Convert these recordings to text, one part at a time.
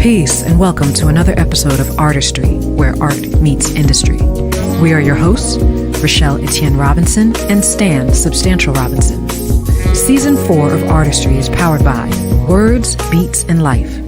Peace and welcome to another episode of Artistry, where art meets industry. We are your hosts, Rochelle Etienne Robinson and Stan Substantial Robinson. Season 4 of Artistry is powered by Words, Beats, and Life.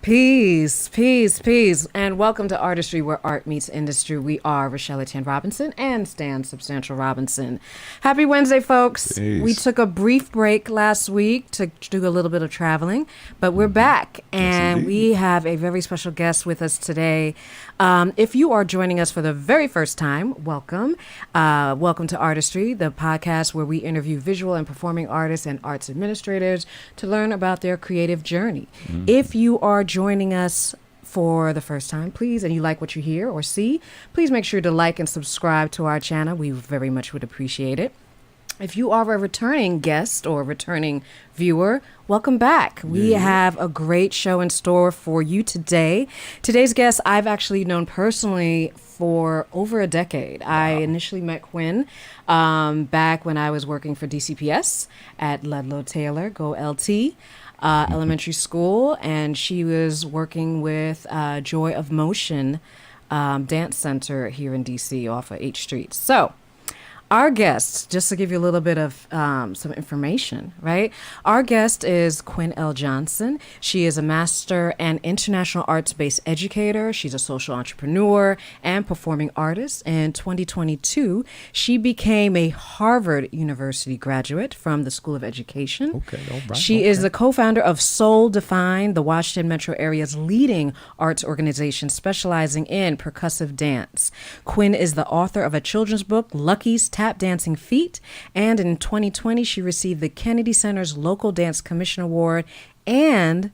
Peace, peace, peace, and welcome to Artistry, where art meets industry. We are Rochelle Etienne Robinson and Stan Substantial Robinson. Happy Wednesday, folks. Peace. We took a brief break last week to do a little bit of traveling, but we're back, and we have a very special guest with us today. If you are joining us for the very first time, welcome. Welcome to Artistry, the podcast where we interview visual and performing artists and arts administrators to learn about their creative journey. If you are joining us for the first time, please, and you like what you hear or see, please make sure to like and subscribe to our channel. We very much would appreciate it. If you are a returning guest or returning viewer, welcome back. We have a great show in store for you today. Today's guest I've actually known personally for over a decade. Wow. I initially met Quynn back when I was working for DCPS at Ludlow Taylor, Go LT. Elementary school, and she was working with Joy of Motion Dance Center here in DC off of H Street. So our guest, just to give you a little bit of some information, right? Our guest is Quynn L. Johnson. She is a master and International Arts Based Educator. She's a social entrepreneur and performing artist. In 2022, she became a Harvard University graduate from the School of Education. Okay, all right. She is the co-founder of Soul Define, the Washington metro area's leading arts organization specializing in percussive dance. Quynn is the author of a children's book, Lucky's Tap Dancing Feet, and in 2020 she received the Kennedy Center's Local Dance Commission Award, and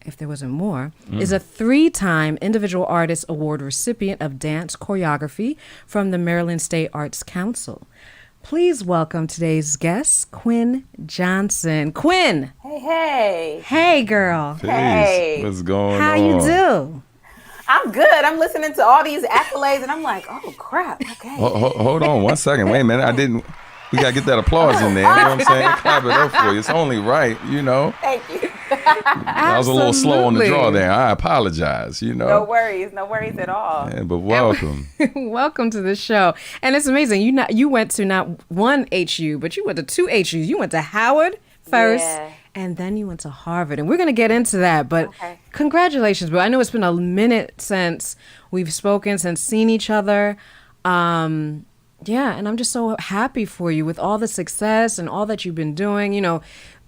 if there wasn't more, is a 3-time Individual Artist Award recipient of dance choreography from the Maryland State Arts Council. Please welcome today's guest, Quynn Johnson. Quynn! Hey. Hey, girl. Peace. Hey. What's going How on? you do? I'm good. I'm listening to all these accolades and I'm like, oh crap. Okay. Hold on one second. Wait a minute. We got to get that applause in there. You know what I'm saying? Clap it up for you. It's only right, you know. Thank you. I was a little slow on the draw there. I apologize, you know. No worries at all. Yeah, but welcome. Welcome to the show. And it's amazing. You went to not one HU, but you went to 2 HUs. You went to Howard first. Yeah. And then you went to Harvard, and we're going to get into that. But Congratulations, bro. I know it's been a minute since we've spoken, since seen each other. Yeah, and I'm just so happy for you with all the success and all that you've been doing. You know,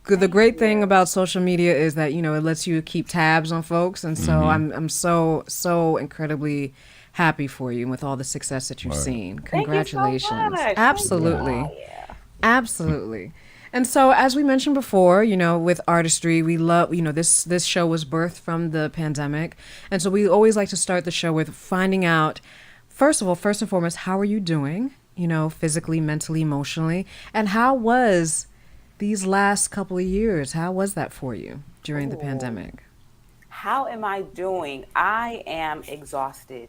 the great thing about social media is that, you know, it lets you keep tabs on folks. And so I'm so incredibly happy for you with all the success that you've seen. Congratulations. Thank you so much. Absolutely. Yeah. Absolutely. And so, as we mentioned before, you know, with Artistry, we love, you know, this show was birthed from the pandemic. And so we always like to start the show with finding out, first and foremost, how are you doing, you know, physically, mentally, emotionally? And how was these last couple of years? How was that for you during the pandemic? How am I doing? I am exhausted.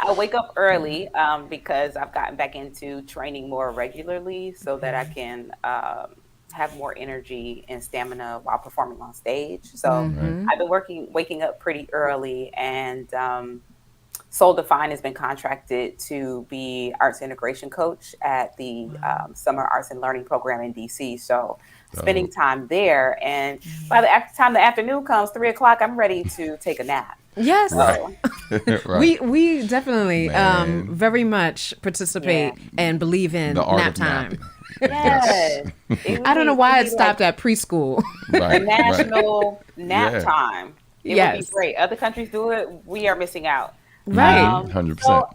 I wake up early because I've gotten back into training more regularly so that I can have more energy and stamina while performing on stage. So I've been waking up pretty early, and Soul Define has been contracted to be arts integration coach at the Summer Arts and Learning Program in DC. So spending time there, and by the time the afternoon comes, 3:00, I'm ready to take a nap. Yes. Right. Right. We definitely very much participate and believe in The art nap of time. napping. Yes. I don't know why it stopped at preschool. Right. The national nap Yeah. time. It would be great. Other countries do it. We are missing out. Right. 100%. So,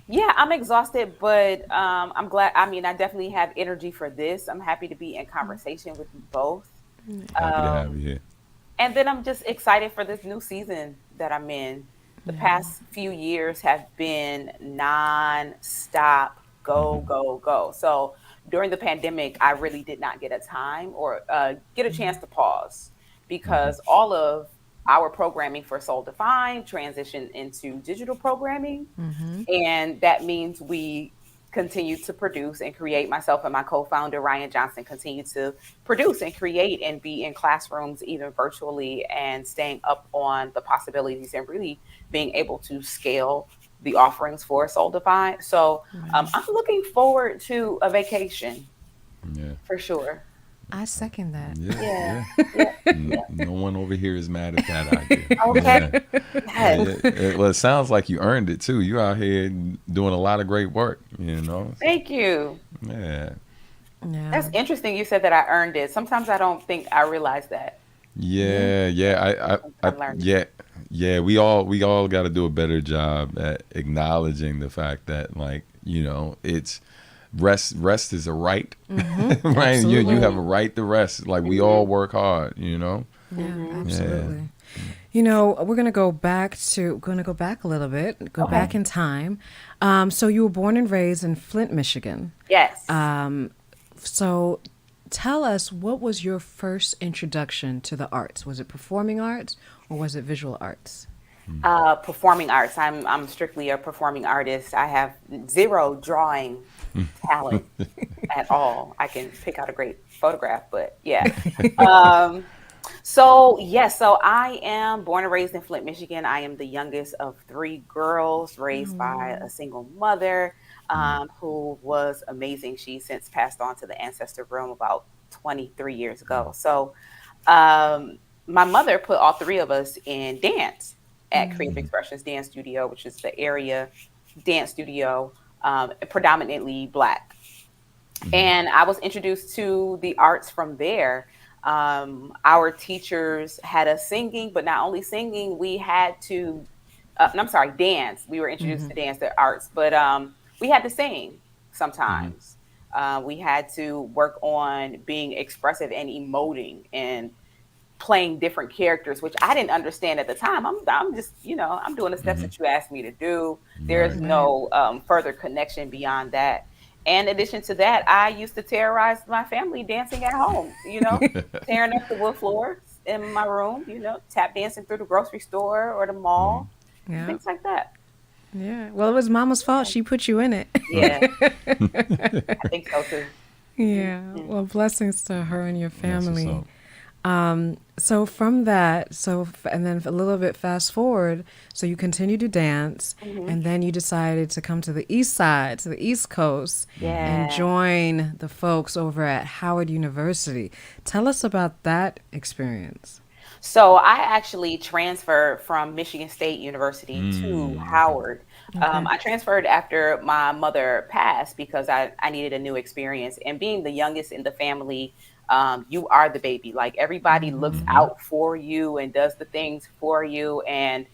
yeah, I'm exhausted, but I'm glad. I mean, I definitely have energy for this. I'm happy to be in conversation with you both. Happy to have you here. And then I'm just excited for this new season that I'm in. The past few years have been non-stop, go. So during the pandemic, I really did not get a time or get a chance to pause because all of our programming for Soul Define transitioned into digital programming. And that means we continue to produce and create. Myself and my co-founder, Ryan Johnson, continue to produce and create and be in classrooms, even virtually, and staying up on the possibilities and really being able to scale the offerings for Soul Divine. So I'm looking forward to a vacation for sure. I second that. Yeah. Yeah. No one over here is mad at that idea. Okay. Yeah. Yes. Well, it sounds like you earned it too. You out here doing a lot of great work, you know? Thank you. Yeah. Yeah. That's interesting. You said that I earned it. Sometimes I don't think I realize that. Yeah. I'm learning. Yeah. We all got to do a better job at acknowledging the fact that, like, you know, it's rest is a right, right? You have a right to rest. Like, we all work hard, you know? Yeah, absolutely. You know, we're going to go back a little bit, go back in time. So you were born and raised in Flint, Michigan. Yes. So tell us, what was your first introduction to the arts? Was it performing arts or was it visual arts? Performing arts. I'm strictly a performing artist. I have zero drawing talent at all. I can pick out a great photograph, but yeah. So I am born and raised in Flint, Michigan. I am the youngest of 3 girls raised by a single mother, who was amazing. She since passed on to the ancestor realm about 23 years ago. So my mother put all 3 of us in dance at Creative Expressions Dance Studio, which is the area dance studio, predominantly Black. And I was introduced to the arts from there. Our teachers had us singing, but not only singing, we had to, dance. We were introduced to dance, the arts, but we had to sing sometimes. We had to work on being expressive and emoting and playing different characters, which I didn't understand at the time. I'm just, I'm doing the steps that you asked me to do. There's no further connection beyond that. And in addition to that, I used to terrorize my family dancing at home, tearing up the wood floors in my room, tap dancing through the grocery store or the mall, things like that. Yeah. Well, it was Mama's fault. She put you in it. Yeah. I think so too. Yeah. Well, blessings to her and your family. So from that, and then a little bit fast forward, so you continue to dance, and then you decided to come to the East Side, to the East Coast, and join the folks over at Howard University. Tell us about that experience. So I actually transferred from Michigan State University to Howard. I transferred after my mother passed because I needed a new experience. And being the youngest in the family, you are the baby. Like, everybody looks out for you and does the things for you. And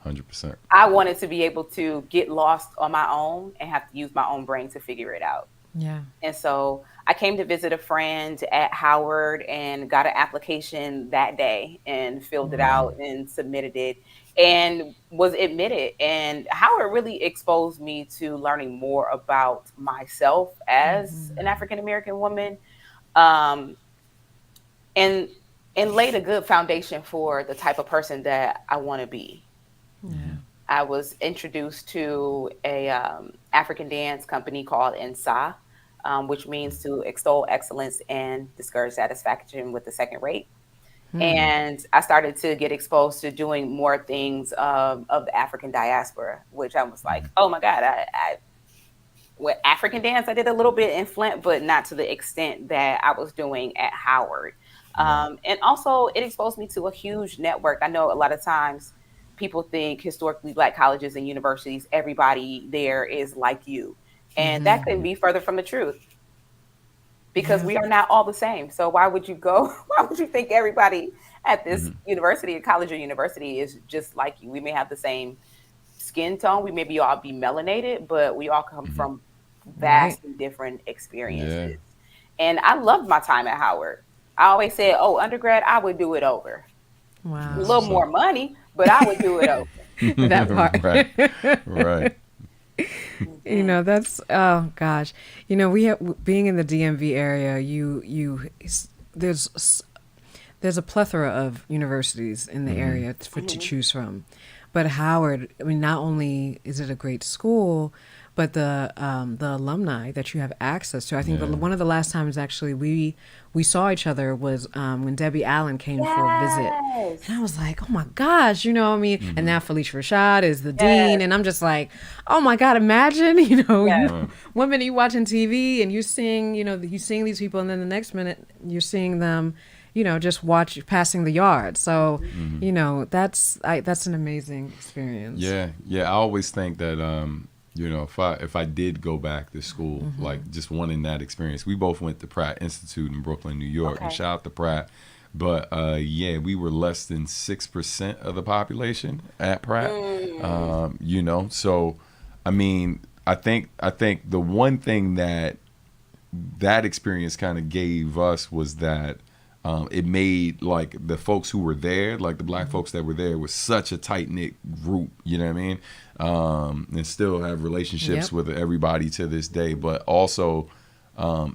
100%. I wanted to be able to get lost on my own and have to use my own brain to figure it out. Yeah. And so I came to visit a friend at Howard and got an application that day and filled it out and submitted it and was admitted. And Howard really exposed me to learning more about myself as an African-American woman, and laid a good foundation for the type of person that I want to be. Yeah. I was introduced to a African dance company called NSA, which means to extol excellence and discourage satisfaction with the second rate. And I started to get exposed to doing more things of the African diaspora, which I was like, oh my God, with African dance, I did a little bit in Flint, but not to the extent that I was doing at Howard. And also it exposed me to a huge network. I know a lot of times people think historically Black colleges and universities, everybody there is like you. And that couldn't be further from the truth, because we are not all the same. So why would you think everybody at this university, a college or university, is just like you? We may have the same skin tone. We maybe all be melanated, but we all come from vastly different experiences. And I loved my time at Howard. I always said, undergrad, I would do it over. Wow. A little more money, but I would do it over. That part. Right. That's, oh gosh, we have, being in the DMV area, there's a plethora of universities in the area to choose from. But Howard, not only is it a great school, but the alumni that you have access to. I think one of the last times actually we saw each other was when Debbie Allen came for a visit, and I was like, oh my gosh, you know what I mean? And now Felicia Rashad is the dean, and I'm just like, oh my God, imagine, you one minute you watching TV and you seeing these people, and then the next minute you're seeing them, just passing the yard. So, that's an amazing experience. Yeah. I always think that, if I did go back to school, like just wanting that experience, we both went to Pratt Institute in Brooklyn, New York, and shout out to Pratt. But we were less than 6% of the population at Pratt. So I mean, I think the one thing that experience kind of gave us was that it made like the folks who were there, like the black folks that were there, was such a tight knit group. You know what I mean? And still have relationships with everybody to this day. But also,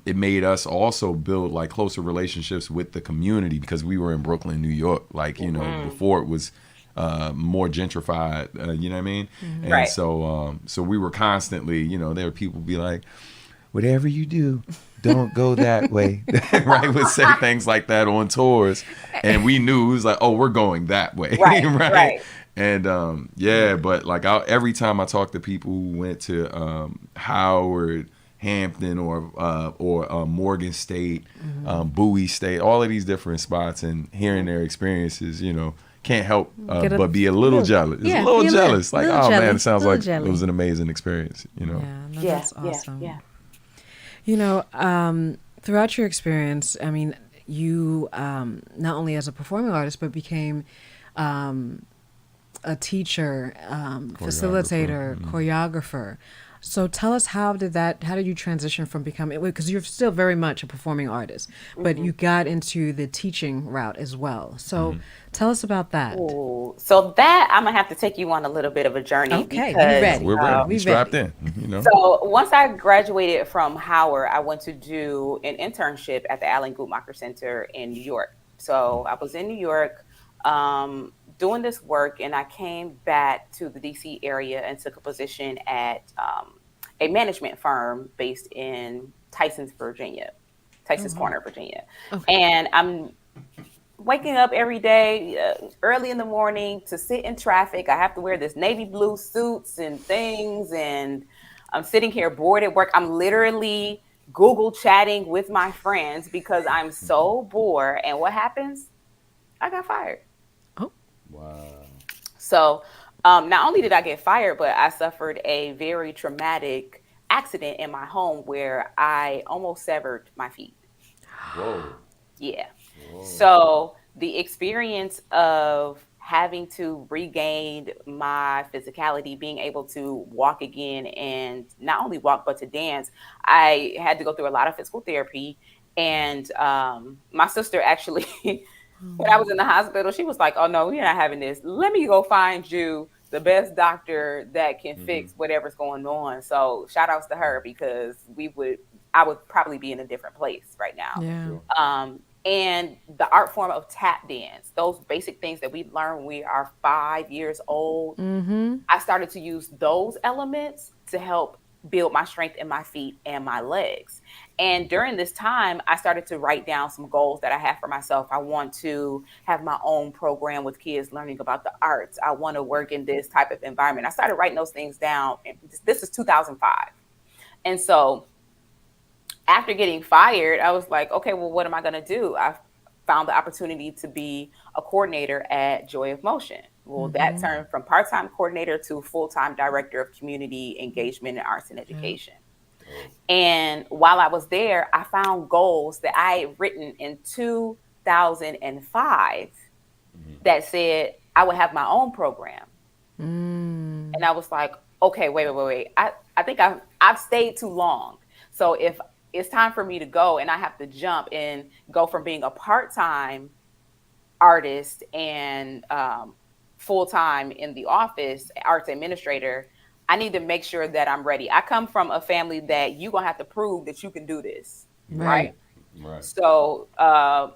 it made us also build like closer relationships with the community, because we were in Brooklyn, New York. Like before it was more gentrified. You know what I mean? And so we were constantly, there were people be like, whatever you do, don't go that way. Right? Would say things like that on tours. And we knew it was like, oh, we're going that way. Right. And but like every time I talk to people who went to Howard, Hampton, or Morgan State, Bowie State, all of these different spots, and hearing their experiences, can't help but be a little jealous. It's a little jealous. Like, oh man, it sounds like it was an amazing experience. That's awesome. Throughout your experience, I mean, you not only as a performing artist, but became a teacher, facilitator, choreographer. So tell us, how did you transition from becoming, because you're still very much a performing artist, but you got into the teaching route as well. So tell us about that. Ooh. So that, I'm going to have to take you on a little bit of a journey. Okay, because, we're ready. We're strapped in. So once I graduated from Howard, I went to do an internship at the Allen Guttmacher Center in New York. So I was in New York doing this work, and I came back to the DC area and took a position at a management firm based in Tysons Corner, Virginia. Okay. And I'm waking up every day early in the morning to sit in traffic. I have to wear this navy blue suits and things, and I'm sitting here bored at work. I'm literally Google chatting with my friends because I'm so bored. And what happens? I got fired. Wow. So not only did I get fired, but I suffered a very traumatic accident in my home where I almost severed my feet. Whoa. Yeah. Whoa. So the experience of having to regain my physicality, being able to walk again, and not only walk, but to dance, I had to go through a lot of physical therapy. And my sister actually... when I was in the hospital, she was like, oh, no, we're not having this. Let me go find you the best doctor that can fix whatever's going on. So shout outs to her, because I would probably be in a different place right now. Yeah. And the art form of tap dance, those basic things that we learn when we are 5 years old, I started to use those elements to help build my strength in my feet and my legs. And during this time, I started to write down some goals that I have for myself. I want to have my own program with kids learning about the arts. I want to work in this type of environment. I started writing those things down. This is 2005. And so after getting fired, I was like, okay, well, what am I going to do? I found the opportunity to be a coordinator at Joy of Motion. Well, that turned from part-time coordinator to full-time director of community engagement in arts and education. And while I was there, I found goals that I had written in 2005 that said I would have my own program. And I was like, okay, wait. I think I've stayed too long. So if it's time for me to go and I have to jump and go from being a part-time artist and full-time in the office, arts administrator, I need to make sure that I'm ready. I come from a family that you're going to have to prove that you can do this, right? So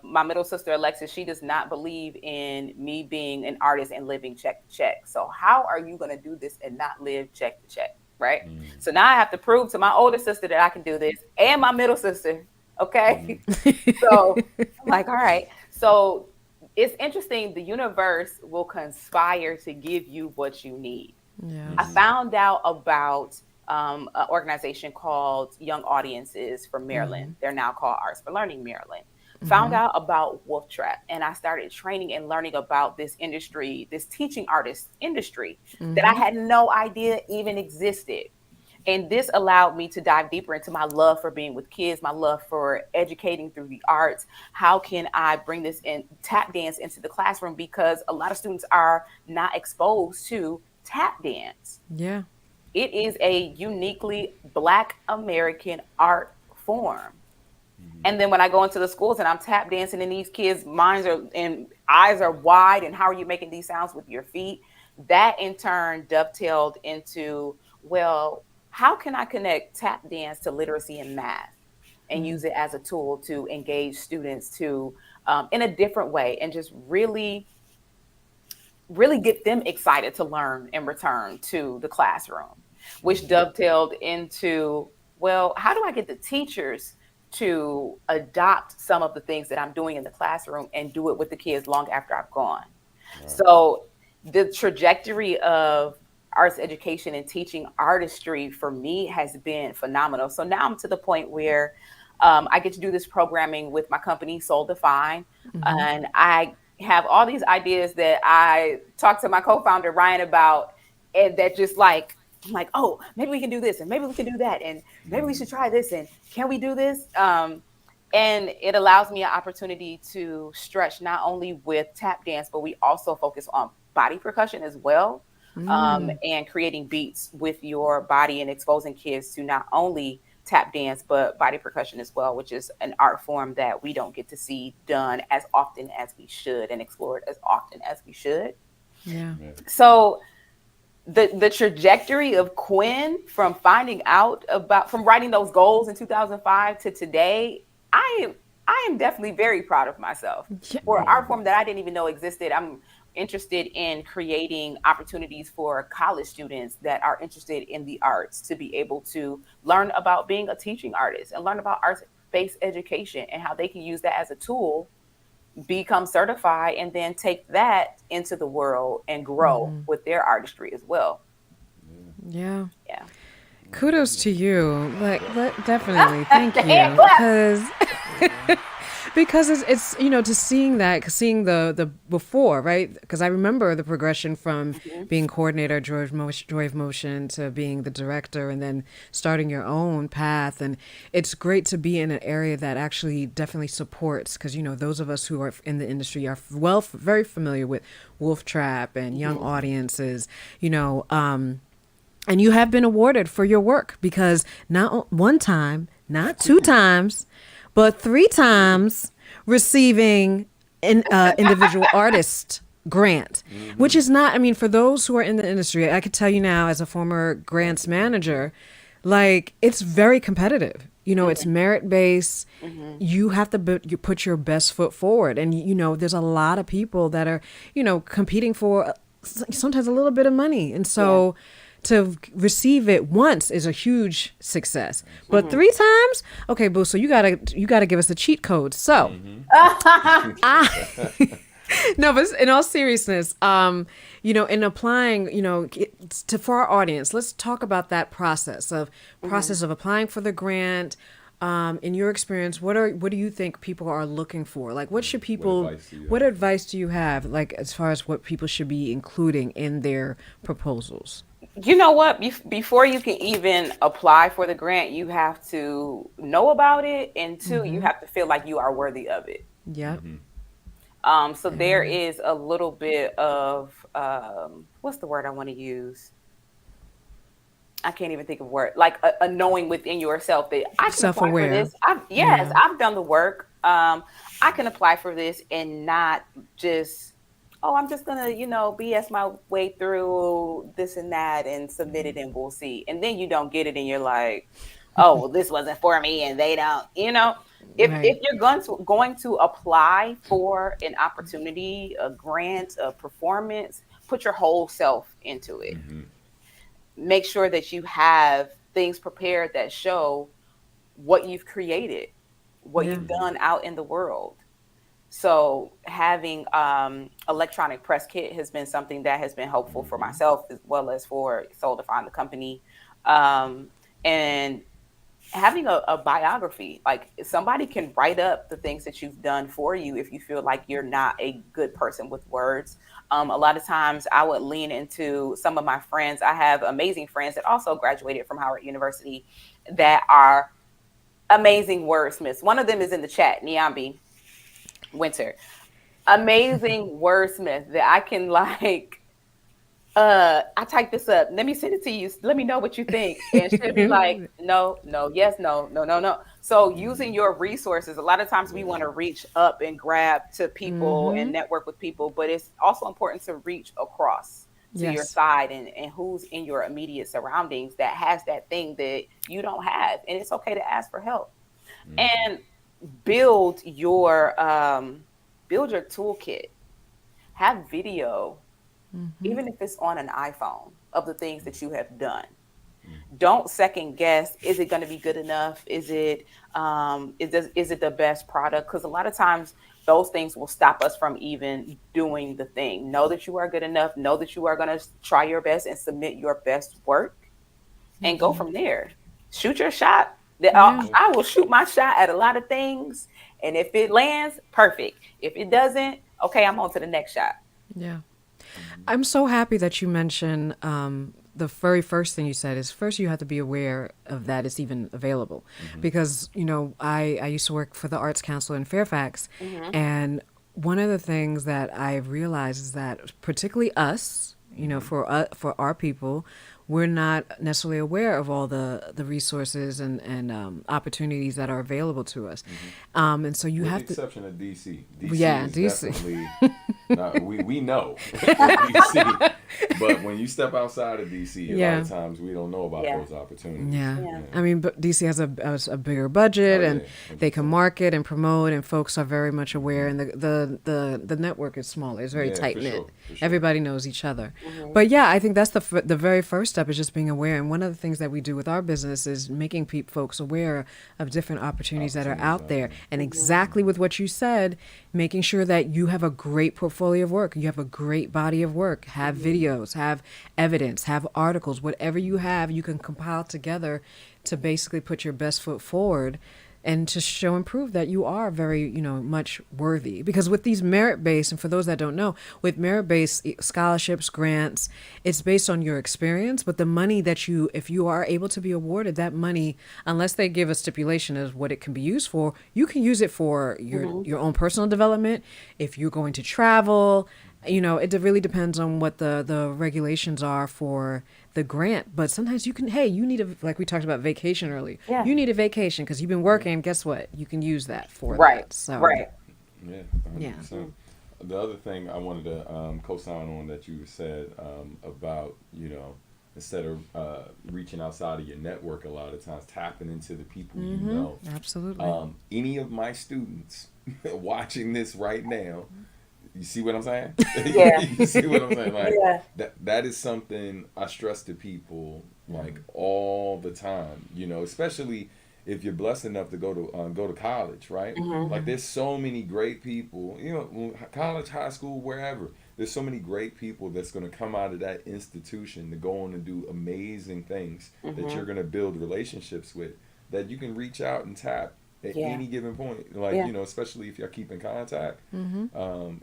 my middle sister, Alexis, she does not believe in me being an artist and living check to check. So how are you going to do this and not live check to check? right? So now I have to prove to my older sister that I can do this, and my middle sister. Okay. So I'm like, all right. So it's interesting. The universe will conspire to give you what you need. I Yes. found out about an organization called Young Audiences from Maryland. They're now called Arts for Learning Maryland. Found out about Wolf Trap, and I started training and learning about this industry, this teaching artist industry that I had no idea even existed. And this allowed me to dive deeper into my love for being with kids, my love for educating through the arts. How can I bring this in, tap dance into the classroom? Because a lot of students are not exposed to tap dance. Yeah. It is a uniquely Black American art form. And then when I go into the schools and I'm tap dancing and these kids' minds are and eyes are wide, and how are you making these sounds with your feet? That in turn dovetailed into, well, how can I connect tap dance to literacy and math and use it as a tool to engage students to in a different way, and just really, really get them excited to learn and return to the classroom, which dovetailed into, well, how do I get the teachers to adopt some of the things that I'm doing in the classroom and do it with the kids long after I've gone? Right. So the trajectory of arts education and teaching artistry for me has been phenomenal. So now I'm to the point where I get to do this programming with my company, Soul Define, and I have all these ideas that I talked to my co-founder Ryan about, and that just like, I'm like, oh, maybe we can do this, and maybe we can do that, and maybe we should try this, and can we do this? And it allows me an opportunity to stretch not only with tap dance, but we also focus on body percussion as well, and creating beats with your body and exposing kids to not only tap dance, but body percussion as well, which is an art form that we don't get to see done as often as we should and explored as often as we should. Yeah. So the trajectory of Quynn, from finding out about, from writing those goals in 2005 to today, I am definitely very proud of myself for an art form that I didn't even know existed. I'm interested in creating opportunities for college students that are interested in the arts to be able to learn about being a teaching artist and learn about arts-based education and how they can use that as a tool, become certified, and then take that into the world and grow with their artistry as well. Yeah. Yeah. Kudos to you. Definitely. Thank you. Because it's to seeing the before, right? Because I remember the progression from being coordinator, Joy of Motion, to being the director, and then starting your own path. And it's great to be in an area that actually definitely supports, because those of us who are in the industry are very familiar with Wolf Trap and Young Audiences, and you have been awarded for your work, because not one time, not two times, but 3 times receiving an individual artist grant, which is not, for those who are in the industry, I could tell you now as a former grants manager, it's very competitive. It's merit-based. You have to you put your best foot forward. And, there's a lot of people that are, competing for sometimes a little bit of money. And so to receive it once is a huge success, but 3 times, okay, boo. So you gotta give us the cheat code. So, no, but in all seriousness, in applying, for our audience, let's talk about that process of applying for the grant. In your experience, what do you think people are looking for? What advice do you have, as far as what people should be including in their proposals? You know what? Before you can even apply for the grant, you have to know about it, and 2, you have to feel like you are worthy of it. Yeah. So there is a little bit of what's the word I want to use? I can't even think of a word. Like a knowing within yourself that I can apply for this. I've done the work. I can apply for this and not just, I'm just gonna, BS my way through this and that and submit it and we'll see. And then you don't get it and you're like, oh, well, this wasn't for me, and they don't, if you're going to apply for an opportunity, a grant, a performance, put your whole self into it. make sure that you have things prepared that show what you've created, what Yeah. you've done out in the world. So having electronic press kit has been something that has been helpful for Mm-hmm. myself as well as for Soul Define the company. Um, and having a biography, like somebody can write up the things that you've done for you if you feel like you're not a good person with words. A lot of times I would lean into some of my friends. I have amazing friends that also graduated from Howard University that are amazing wordsmiths. One of them is in the chat, Niambi Winter. Amazing wordsmith that I can like I typed this up. Let me send it to you. Let me know what you think. And she'll be like, no, no, yes, no, no, no, no. So using your resources, a lot of times we want Yeah. to reach up and grab to people and Mm-hmm. network with people, but it's also important to reach across to your Yes. side and who's in your immediate surroundings that has that thing that you don't have. And it's okay to ask for help. Mm-hmm. And build your build your toolkit. Have video, Mm-hmm. even if it's on an iPhone, of the things that you have done. Mm-hmm. Don't second guess. Is it going to be good enough? Is it the best product? Because a lot of times those things will stop us from even doing the thing. Know that you are good enough. Know that you are going to try your best and submit your best work, and go Mm-hmm. from there. Shoot your shot. Yeah. Oh, I will shoot my shot at a lot of things, and if it lands, perfect. If it doesn't, okay, I'm on to the next shot. Yeah. mm-hmm. I'm so happy that you mentioned the very first thing you said is first you have to be aware of that it's even available. Mm-hmm. Because, I used to work for the Arts Council in Fairfax. Hmm. And one of the things that I've realized is that particularly us, Mm-hmm. for our people, we're not necessarily aware of all the resources and opportunities that are available to us. Mm-hmm. And so you With the have to, exception of DC. DC yeah, is DC. definitely not, we know DC, but when you step outside of DC, a lot Yeah. of times we don't know about Yeah. those opportunities. Yeah. Yeah. Yeah. I mean, but DC has a bigger budget Oh and yeah, they can 100%. market and promote, and folks are very much aware. And the network is smaller. It's very Yeah, tight for knit. sure, for sure. Everybody knows each other. Hmm. But yeah, I think that's the very first step is just being aware. And one of the things that we do with our business is making folks aware of different opportunities that are Opportunities out out there. there. And Hmm. exactly with what you said, making sure that you have a great portfolio of work, you have a great body of work, have Hmm. videos, have evidence, have articles, whatever you have, you can compile together to basically put your best foot forward and to show and prove that you are very, much worthy. Because with these merit based, and for those that don't know, with merit based scholarships, grants, it's based on your experience. But the money that if you are able to be awarded that money, unless they give a stipulation as what it can be used for, you can use it for Hmm. your own personal development. If you're going to travel, it really depends on what the regulations are for the grant. But sometimes hey, you need like we talked about vacation earlier. Yeah. You need a vacation because you've been Yeah, working. Guess what? You can use that for Right. that. So, Right. yeah, yeah. 100%. The other thing I wanted to co-sign on that you said about, instead of reaching outside of your network, a lot of times tapping into the people you Mm-hmm. know. Absolutely. Any of my students watching this right now, you see what I'm saying? Yeah. You see what I'm saying? Like Yeah. that is something I stress to people like all the time. Especially if you're blessed enough to go to college, right? Hmm. Like there's so many great people, college, high school, wherever. There's so many great people that's going to come out of that institution to go on and do amazing things that Hmm. you're going to build relationships with that you can reach out and tap at Yeah. any given point. Like, Yeah. especially if y'all keep in contact. Mm-hmm.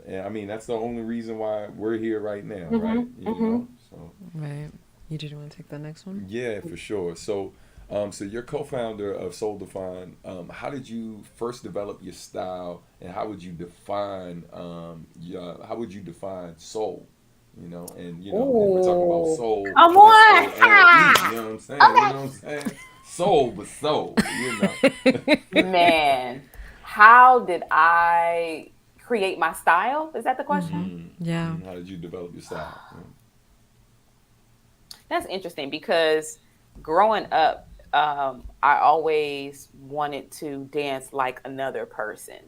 And I mean, that's the only reason why we're here right now, Hmm. right? Hmm. So Right. You did you want to take the next one? yeah, for sure. So you're co-founder of Soul Define. How did you first develop your style, and how would you define how would you define soul? And we're talking about Ooh. soul, Come on. SOLE. You know what I'm saying? You Okay. know what I'm saying? Soul, but soul. Man, how did I create my style? Is that the question? Yeah. How did you develop your style? That's interesting because growing up, I always wanted to dance like another person.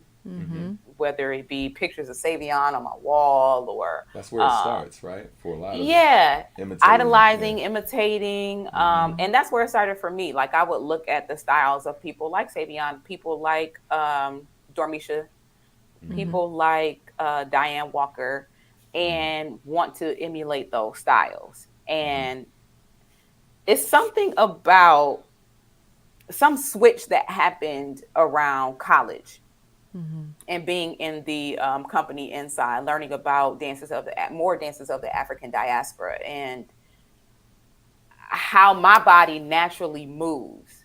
whether it be pictures of Savion on my wall or That's where it starts, right? For a lot of yeah, imitating. idolizing, imitating, and that's where it started for me. Like I would look at the styles of people like Savion, people like Dormeshia, people like Diane Walker, and want to emulate those styles. And it's something about some switch that happened around college and being in the company inside, learning about more dances of the African diaspora and how my body naturally moves,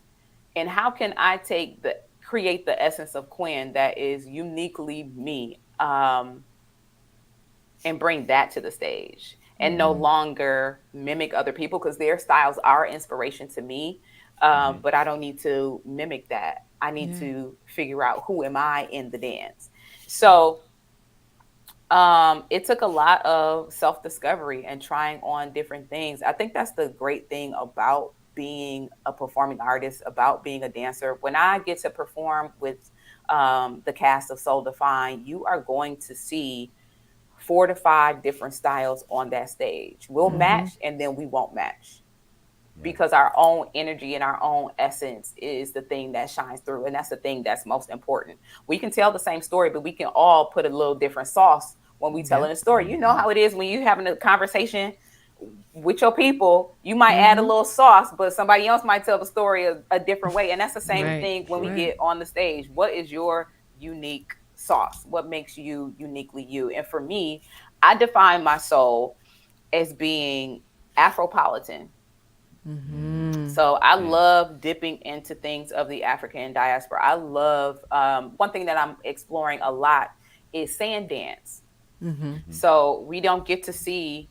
and how can I create the essence of Quynn that is uniquely me, and bring that to the stage and no longer mimic other people, because their styles are inspiration to me. But I don't need to mimic that. I need to figure out who am I in the dance. So it took a lot of self-discovery and trying on different things. I think that's the great thing about being a performing artist, about being a dancer. When I get to perform with the cast of Soul Defined, you are going to see 4 to 5 different styles on that stage. We'll match and then we won't match, because our own energy and our own essence is the thing that shines through. And that's the thing that's most important. We can tell the same story, but we can all put a little different sauce when we telling a story. You know how it is when you having a conversation with your people, you might add a little sauce, but somebody else might tell the story a different way. And that's the same thing when we get on the stage. What is your unique sauce? What makes you uniquely you? And for me, I define my soul as being Afropolitan. So I love dipping into things of the African diaspora. I love one thing that I'm exploring a lot is sand dance. So we don't get to see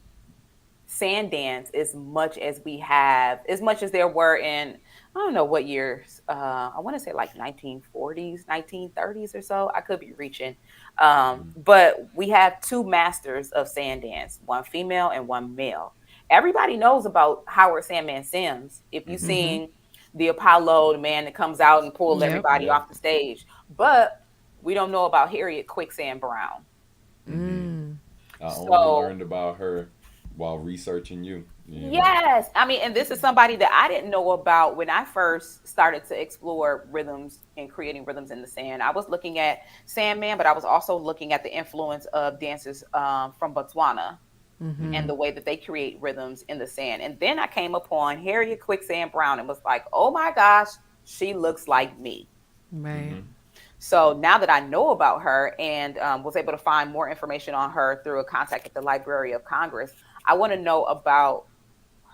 sand dance as much as there were in, I don't know what years, I want to say like 1940s, 1930s or so. I could be reaching. But we have 2 masters of sand dance, one female and one male. Everybody knows about Howard Sandman Sims. If you've seen the Apollo, the man that comes out and pulls everybody off the stage. But we don't know about Harriet Quicksand Brown. I only learned about her while researching you. Yes. I mean, and this is somebody that I didn't know about when I first started to explore rhythms and creating rhythms in the sand. I was looking at Sandman, but I was also looking at the influence of dancers from Botswana. And the way that they create rhythms in the sand. And then I came upon Harriet Quicksand Brown and was like, oh my gosh, she looks like me. So now that I know about her and was able to find more information on her through a contact at the Library of Congress, I want to know about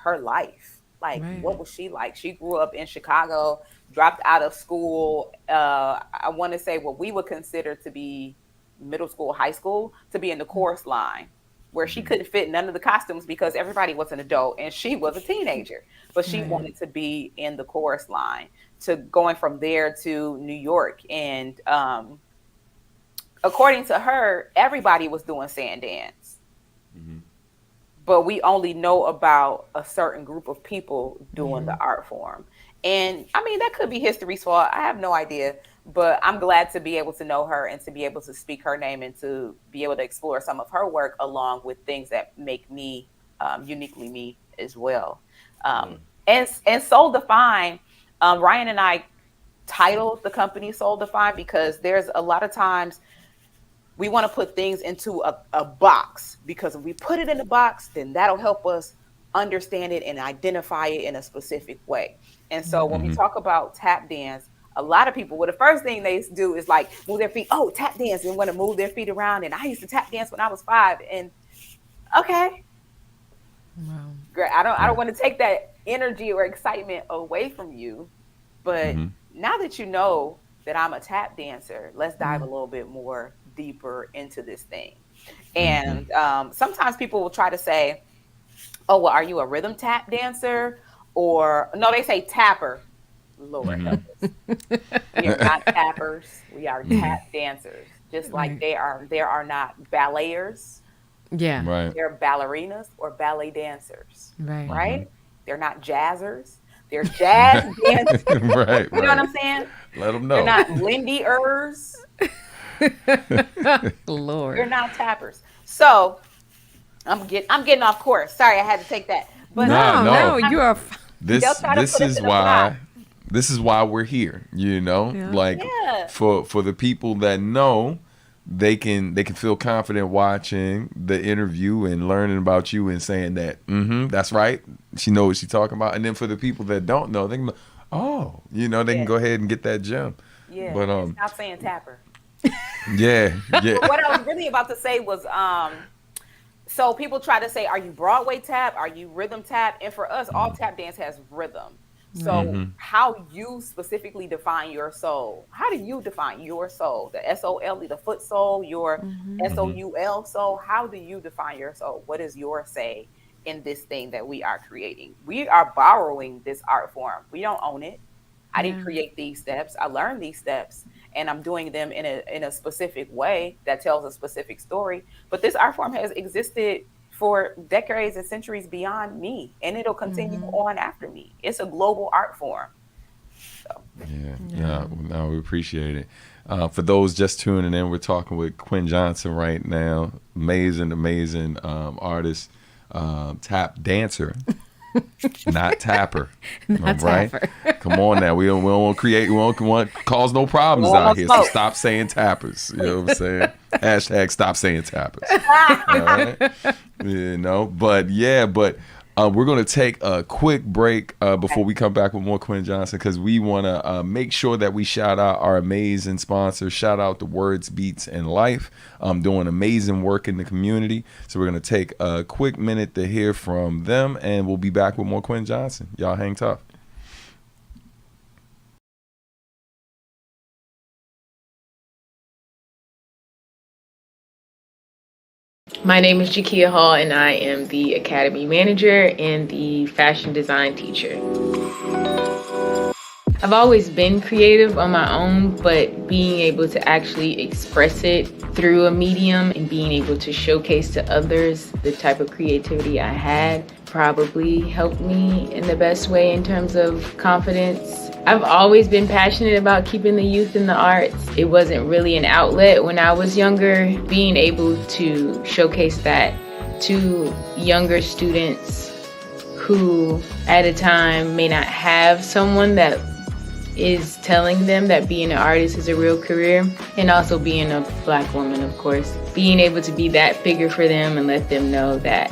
her life. Like, what was she like? She grew up in Chicago, dropped out of school. I want to say what we would consider to be middle school, high school, to be in the chorus line, where she couldn't fit none of the costumes because everybody was an adult and she was a teenager, but she wanted to be in the chorus line, to going from there to New York. And according to her, everybody was doing sand dance, but we only know about a certain group of people doing the art form. And I mean, that could be history's fault. I have no idea. But I'm glad to be able to know her and to be able to speak her name and to be able to explore some of her work along with things that make me uniquely me as well. And Soul Defined, Ryan and I titled the company Soul Defined because there's a lot of times we want to put things into a box, because if we put it in a box, then that'll help us understand it and identify it in a specific way. And so when we talk about tap dance, a lot of people, well, the first thing they do is like move their feet. Oh, tap dance, and want to move their feet around. And I used to tap dance when I was 5. And okay, great. I don't want to take that energy or excitement away from you, but now that you know that I'm a tap dancer, let's dive a little bit more deeper into this thing. And sometimes people will try to say, "Oh, well, are you a rhythm tap dancer?" Or no, they say tapper. Lord help us. We are not tappers. We are tap dancers. Just like there are not balleters. They're ballerinas or ballet dancers. Right? They're not jazzers. They're jazz dancers. You know what I'm saying? Let them know. They're not Lindy-ers. Lord. We're not tappers. So I'm getting off course. Sorry, I had to take that. But No, you are. they'll try to put us This in a box. is why we're here. Yeah. Like Yeah. for the people that know, they can feel confident watching the interview and learning about you and saying that that's right. She knows what she's talking about. And then for the people that don't know, they can they can go ahead and get that gem. Yeah. But Stop saying tapper. yeah. But what I was really about to say was so people try to say, are you Broadway tap? Are you rhythm tap? And for us, all tap dance has rhythm. So how you specifically define your soul? How do you define your soul? The SOLE, the foot soul, your SOUL soul. How do you define your soul? What is your say in this thing that we are creating? We are borrowing this art form. We don't own it. I didn't create these steps. I learned these steps, and I'm doing them in a specific way that tells a specific story. But this art form has existed for decades and centuries beyond me, and it'll continue on after me. It's a global art form. So. No, we appreciate it. For those just tuning in, we're talking with Quynn Johnson right now. Amazing artist, tap dancer, not tapper. Not right? tapper. Come on now, we don't want to cause no problems out here. So stop saying tappers. You know what I'm saying? Hashtag stop saying tappers. All right. But we're going to take a quick break before we come back with more Quynn Johnson, because we want to make sure that we shout out our amazing sponsors. Shout out to Words, Beats, and Life, doing amazing work in the community. So we're going to take a quick minute to hear from them, and we'll be back with more Quynn Johnson. Y'all hang tough. My name is Jakia Hall, and I am the Academy Manager and the Fashion Design Teacher. I've always been creative on my own, but being able to actually express it through a medium and being able to showcase to others the type of creativity I had probably helped me in the best way in terms of confidence. I've always been passionate about keeping the youth in the arts. It wasn't really an outlet when I was younger. Being able to showcase that to younger students who at a time may not have someone that is telling them that being an artist is a real career, and also being a Black woman, of course. Being able to be that figure for them and let them know that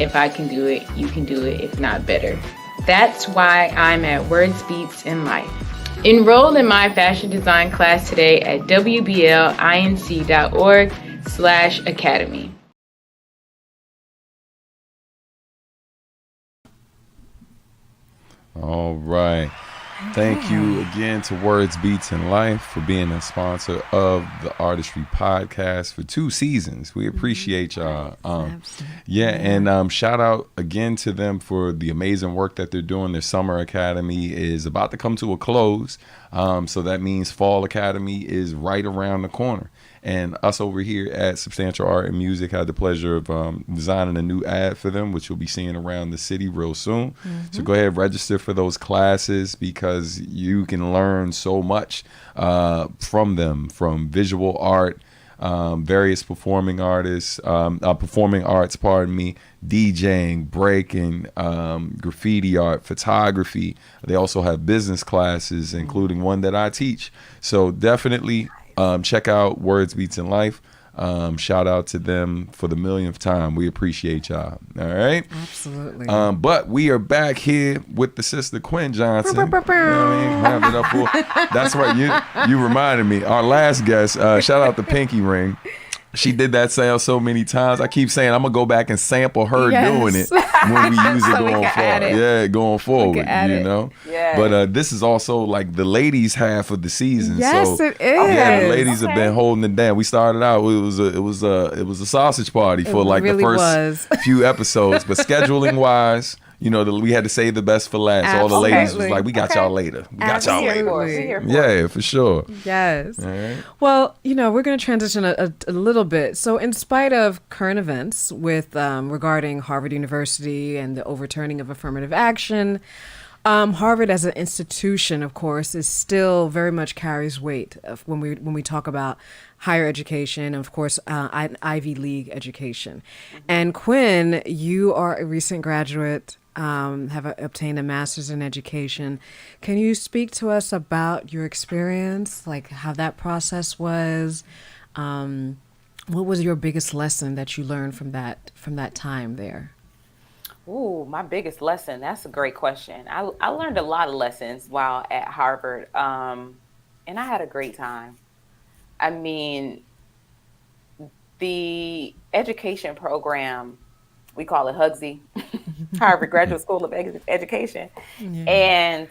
if I can do it, you can do it, if not better. That's why I'm at Words, Beats, and Life. Enroll in my fashion design class today at wblinc.org/academy. All right. Thank you again to Words, Beats, and Life for being a sponsor of the Artistry podcast for 2 seasons. We appreciate y'all. And shout out again to them for the amazing work that they're doing. Their summer academy is about to come to a close. So that means Fall Academy is right around the corner. And us over here at Substantial Art and Music had the pleasure of designing a new ad for them, which you'll be seeing around the city real soon. So go ahead, register for those classes, because you can learn so much from them, from visual art, various performing arts, DJing, breaking, graffiti art, photography. They also have business classes, including one that I teach. So definitely check out Words, Beats, and Life. Shout out to them for the millionth time. We appreciate y'all. All right. Absolutely. But we are back here with the sister Quynn Johnson. You know what I mean? Have it up for. That's right. You reminded me. Our last guest. Shout out to Pinky Ring. She did that sound so many times. I keep saying I'm gonna go back and sample her doing it when we use it going forward. Yeah, going forward. You know. Yeah. But this is also like the ladies' half of the season. Yes, so, it is. Yeah, the ladies have been holding it down. We started out. It was a sausage party for like really the first few episodes. But scheduling wise, you know, we had to save the best for last. Absolutely. All the ladies was like, we got y'all later. We got y'all later. Yeah, for sure. Yes. All right. Well, you know, we're going to transition a little bit. So in spite of current events with regarding Harvard University and the overturning of affirmative action, Harvard as an institution, of course, is still very much carries weight when we talk about higher education, and of course, Ivy League education. And Quynn, you are a recent graduate, have obtained a master's in education. Can you speak to us about your experience, like how that process was? What was your biggest lesson that you learned from that time there? Ooh, my biggest lesson. That's a great question. I learned a lot of lessons while at Harvard, and I had a great time. I mean, the education program, we call it HUGSY, Harvard Graduate School of Education. Yeah. And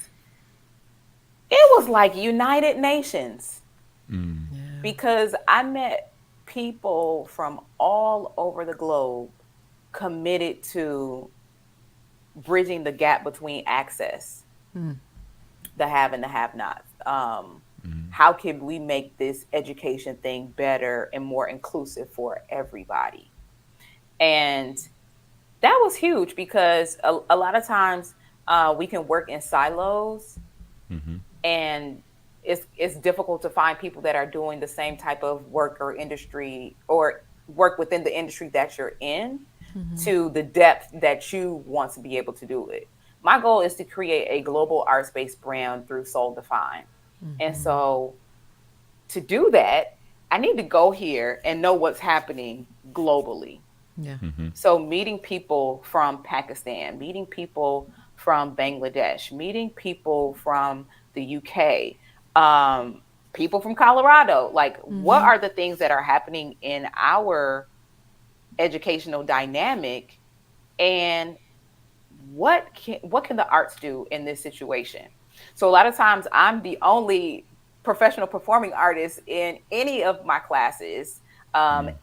it was like United Nations Mm. Yeah. because I met people from all over the globe committed to bridging the gap between access, the have and the have nots. How can we make this education thing better and more inclusive for everybody? And that was huge because a lot of times we can work in silos, and it's difficult to find people that are doing the same type of work or industry or work within the industry that you're in to the depth that you want to be able to do it. My goal is to create a global arts-based brand through Soul Define. And so to do that, I need to go here and know what's happening globally. Yeah. So meeting people from Pakistan, meeting people from Bangladesh, meeting people from the UK, people from Colorado, like what are the things that are happening in our educational dynamic, and what can the arts do in this situation? So a lot of times I'm the only professional performing artist in any of my classes.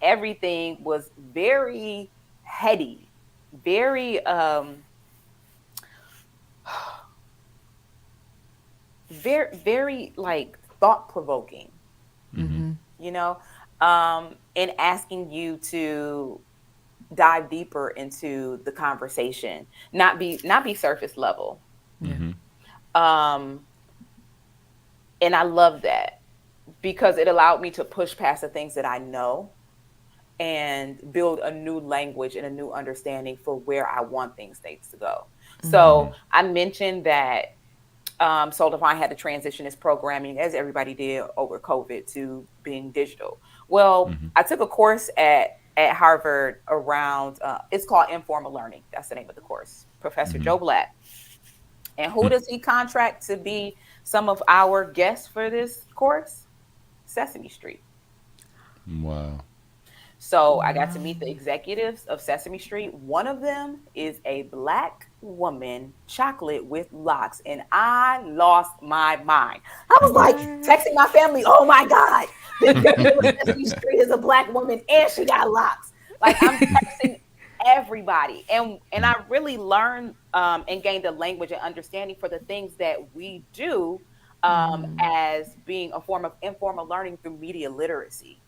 Everything was very heady, very very like thought provoking, you know, and asking you to dive deeper into the conversation, not be surface level. And I love that because it allowed me to push past the things that I know and build a new language and a new understanding for where I want things to go. So I mentioned that Soul Define had to transition its programming, as everybody did over COVID, to being digital. Well, I took a course at Harvard around, it's called Informal Learning. That's the name of the course. Professor Joe Black. And who does he contract to be some of our guests for this course? Sesame Street. Wow. So I got to meet the executives of Sesame Street. One of them is a Black woman, chocolate with locks, and I lost my mind. I was like texting my family, "Oh my God, Sesame Street is a Black woman and she got locks." Like I'm texting everybody, and I really learned and gained a language and understanding for the things that we do as being a form of informal learning through media literacy.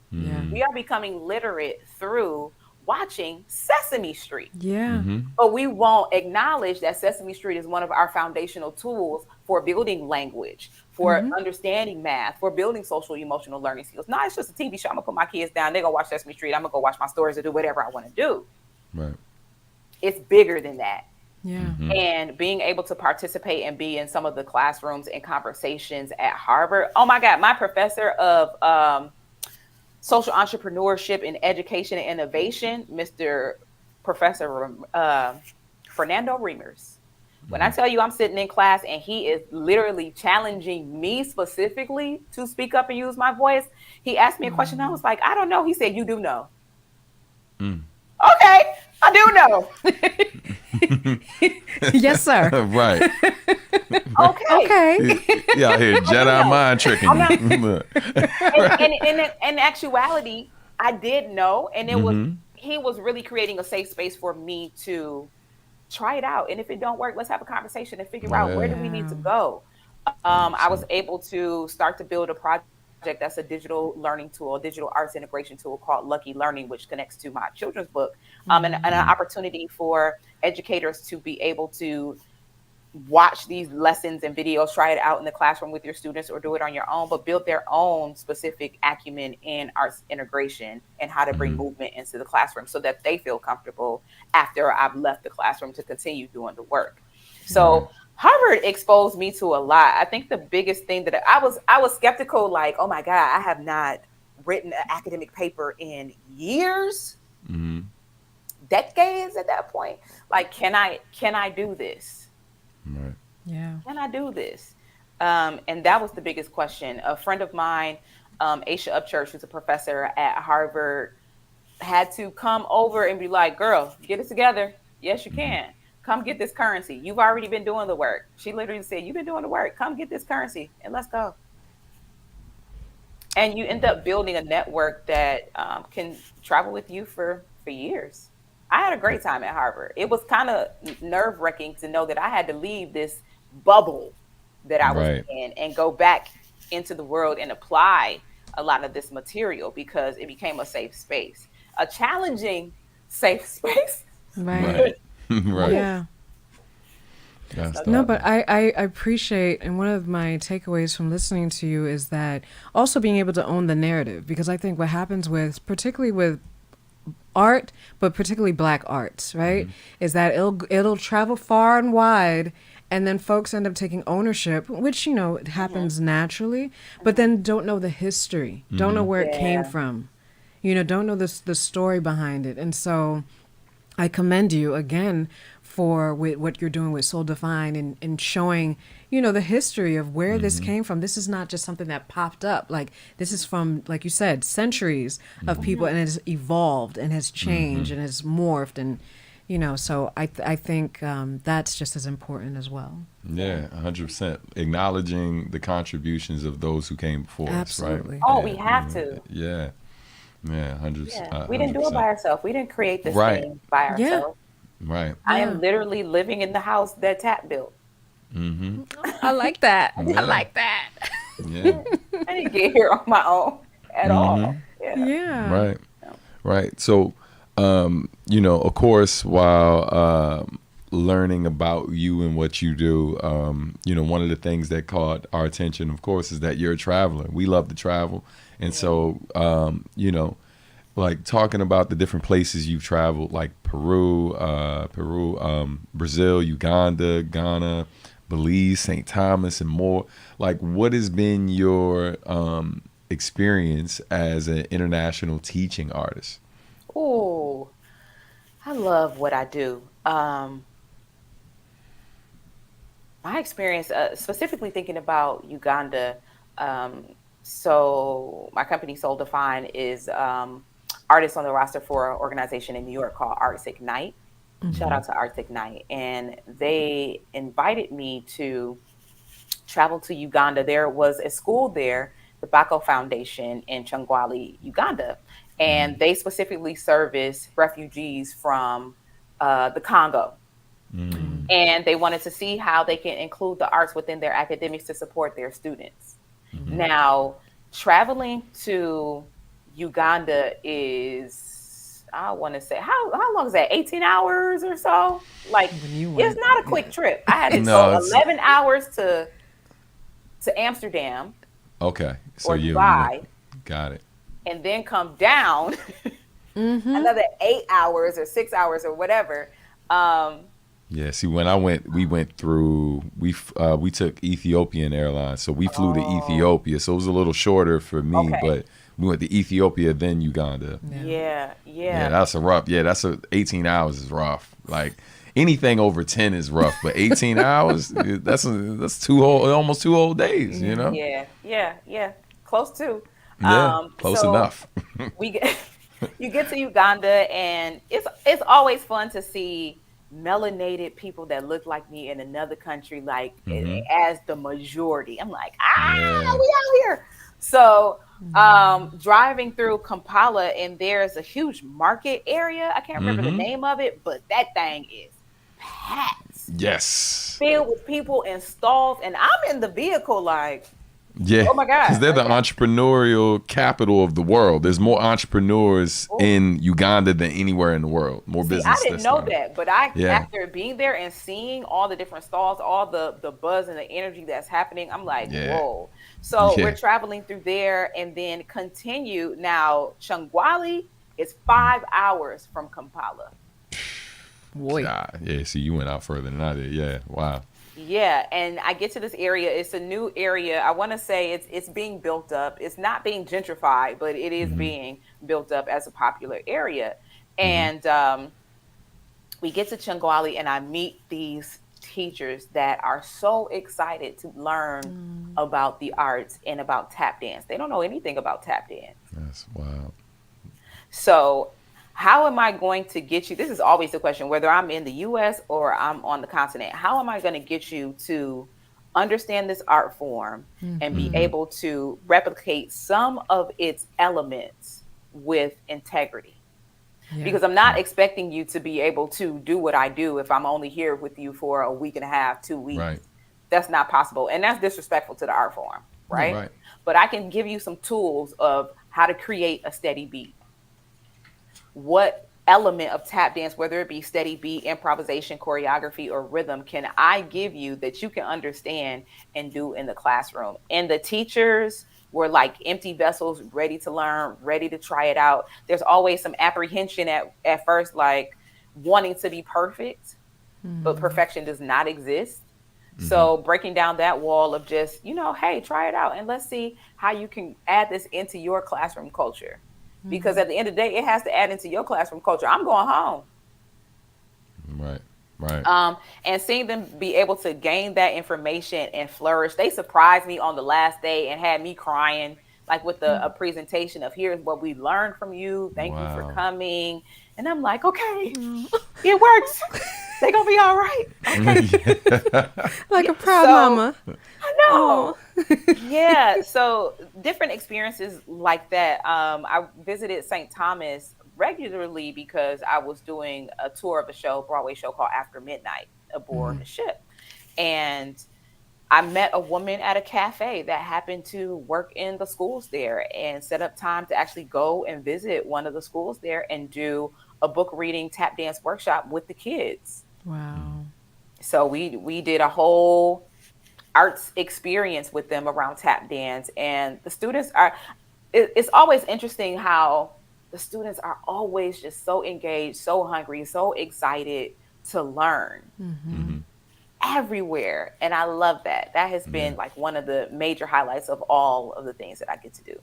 Yeah. We are becoming literate through watching Sesame Street. Yeah. But we won't acknowledge that Sesame Street is one of our foundational tools for building language, for understanding math, for building social emotional learning skills. No, it's just a TV show. I'm gonna put my kids down. They're gonna watch Sesame Street. I'm gonna go watch my stories and do whatever I want to do. Right. It's bigger than that. Yeah. And being able to participate and be in some of the classrooms and conversations at Harvard. Oh my God, my professor of social entrepreneurship and education and innovation, Mr. Professor Fernando Reimers. When I tell you I'm sitting in class and he is literally challenging me specifically to speak up and use my voice, he asked me a question. I was like, I don't know. He said, "You do know." Okay, I do know. Yes, sir. Right. Okay. Yeah, here, Jedi mind tricking you. Look. And in actuality, I did know, and it was he was really creating a safe space for me to try it out. And if it don't work, let's have a conversation and figure out where do we need to go. I was able to start to build a project that's a digital learning tool, a digital arts integration tool called Lucky Learning, which connects to my children's book, and an opportunity for educators to be able to watch these lessons and videos, try it out in the classroom with your students or do it on your own, but build their own specific acumen in arts integration and how to bring movement into the classroom so that they feel comfortable after I've left the classroom to continue doing the work. So Harvard exposed me to a lot. I think the biggest thing that I was skeptical, like, oh my God, I have not written an academic paper in years, decades at that point. Like, can I do this? Right. Yeah. Can I do this? And that was the biggest question. A friend of mine, Aisha Upchurch, who's a professor at Harvard, had to come over and be like, girl, get it together. Yes, you can. Come get this currency. You've already been doing the work. She literally said, you've been doing the work. Come get this currency and let's go. And you end up building a network that can travel with you for years. I had a great time at Harvard. It was kind of nerve-wracking to know that I had to leave this bubble that I was in and go back into the world and apply a lot of this material because it became a safe space, a challenging safe space. Right. Right. Yeah. No, but I appreciate, and one of my takeaways from listening to you is that also being able to own the narrative, because I think what happens with, particularly with art, but particularly Black arts, right, is that it'll travel far and wide, and then folks end up taking ownership, which, you know, it happens naturally, but then don't know the history, don't know where it came from, you know, don't know the story behind it. And so I commend you again for what you're doing with Soul Define and showing, you know, the history of where this came from. This is not just something that popped up. Like, this is from, like you said, centuries of people, and it has evolved and has changed and has morphed. And, you know, so I think that's just as important as well. Yeah, 100%. Acknowledging the contributions of those who came before Absolutely. us, right? Oh, we have to. Yeah. Yeah, 100%. Yeah. We didn't do it by ourselves. We didn't create this thing by ourselves. Right. I am literally living in the house that Tap built. I like that. I like that. Yeah. I didn't get here on my own at all. Yeah. Right. Right. So, you know, of course, while learning about you and what you do, you know, one of the things that caught our attention, of course, is that you're a traveler. We love to travel. And so, you know, like talking about the different places you've traveled, like Peru, Brazil, Uganda, Ghana, Belize, St. Thomas, and more. Like, what has been your experience as an international teaching artist? Oh, I love what I do. My experience, specifically thinking about Uganda. So my company Soul Define is artists on the roster for an organization in New York called Arts Ignite. Shout out to Arts Ignite. And they invited me to travel to Uganda. There was a school there, the Bako Foundation in Changwali, Uganda. And they specifically service refugees from the Congo. And they wanted to see how they can include the arts within their academics to support their students. Now, traveling to Uganda is, I want to say, how long is that? 18 hours or so? Like, it's not a quick trip. I had to go 11 hours to Amsterdam. Okay. So or Dubai. Got it. And then come down another 8 hours or 6 hours or whatever. Yeah, see, when we went through, we took Ethiopian Airlines, so we flew to Ethiopia, so it was a little shorter for me, but we went to Ethiopia, then Uganda. Yeah. That's 18 hours is rough. Like, anything over 10 is rough, but 18 hours, that's almost 2 whole days, you know? Yeah, close to. Close enough. You get to Uganda, and it's always fun to see melanated people that look like me in another country, like as the majority. I'm like, we out here. So driving through Kampala, and there's a huge market area. I can't remember the name of it, but that thing is packed. Yes. Filled with people in stalls, and I'm in the vehicle like, Yeah, oh my God. because they're the entrepreneurial capital of the world. There's more entrepreneurs in Uganda than anywhere in the world. More See, I business didn't that's know started. that, but Yeah, after being there and seeing all the different stalls, all the buzz and the energy that's happening, I'm like, yeah, whoa. So we're yeah. traveling through there and then continue. Now, Changwali is 5 hours from Kampala. Boy. Yeah. See, you went out further than I did. Yeah, wow. Yeah, and I get to this area. It's a new area. I want to say it's being built up. It's not being gentrified, but it is Hmm. being built up as a popular area. Hmm. And we get to Changwali, and I meet these teachers that are so excited to learn about the arts and about tap dance. They don't know anything about tap dance. That's wild. So, how am I going to get you? This is always the question, whether I'm in the US or I'm on the continent. How am I going to get you to understand this art form and be Hmm. able to replicate some of its elements with integrity? Yeah. Because I'm not expecting you to be able to do what I do if I'm only here with you for a week and a half, 2 weeks. Right. That's not possible. And that's disrespectful to the art form, right? Right. But I can give you some tools of how to create a steady beat. What element of tap dance, whether it be steady beat, improvisation, choreography, or rhythm, can I give you that you can understand and do in the classroom? And the teachers were like empty vessels, ready to learn, ready to try it out. There's always some apprehension at first, like wanting to be perfect, but perfection does not exist. So breaking down that wall of just, hey, try it out and let's see how you can add this into your classroom culture. Because at the end of the day, it has to add into your classroom culture. I'm going home. Right. Right. And seeing them be able to gain that information and flourish. They surprised me on the last day and had me crying, like with a presentation of here's what we learned from you. Thank you for Wow. coming. And I'm like, okay, it works. They're going to be all right. Okay. Like a proud So- mama. I know. Yeah. So different experiences like that. I visited St. Thomas regularly because I was doing a tour of a show, Broadway show called After Midnight aboard the ship. And I met a woman at a cafe that happened to work in the schools there and set up time to actually go and visit one of the schools there and do a book reading tap dance workshop with the kids. Wow. So we did a whole arts experience with them around tap dance, and the students it's always interesting how the students are always just so engaged, so hungry, so excited to learn everywhere. And I love that. That has been like one of the major highlights of all of the things that I get to do.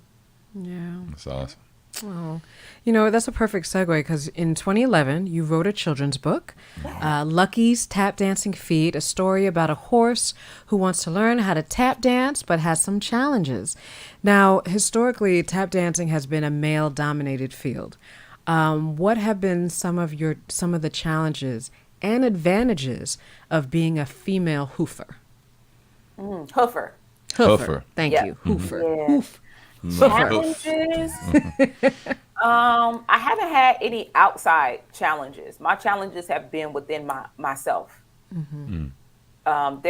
Yeah. That's awesome. Oh, that's a perfect segue because in 2011, you wrote a children's book, Lucky's Tap Dancing Feet, a story about a horse who wants to learn how to tap dance but has some challenges. Now, historically, tap dancing has been a male-dominated field. What have been some of the challenges and advantages of being a female hoofer? Hoofer. Hoofer. Thank you. Hoofer. Yeah. Hoof. Challenges. I haven't had any outside challenges. My challenges have been within myself. I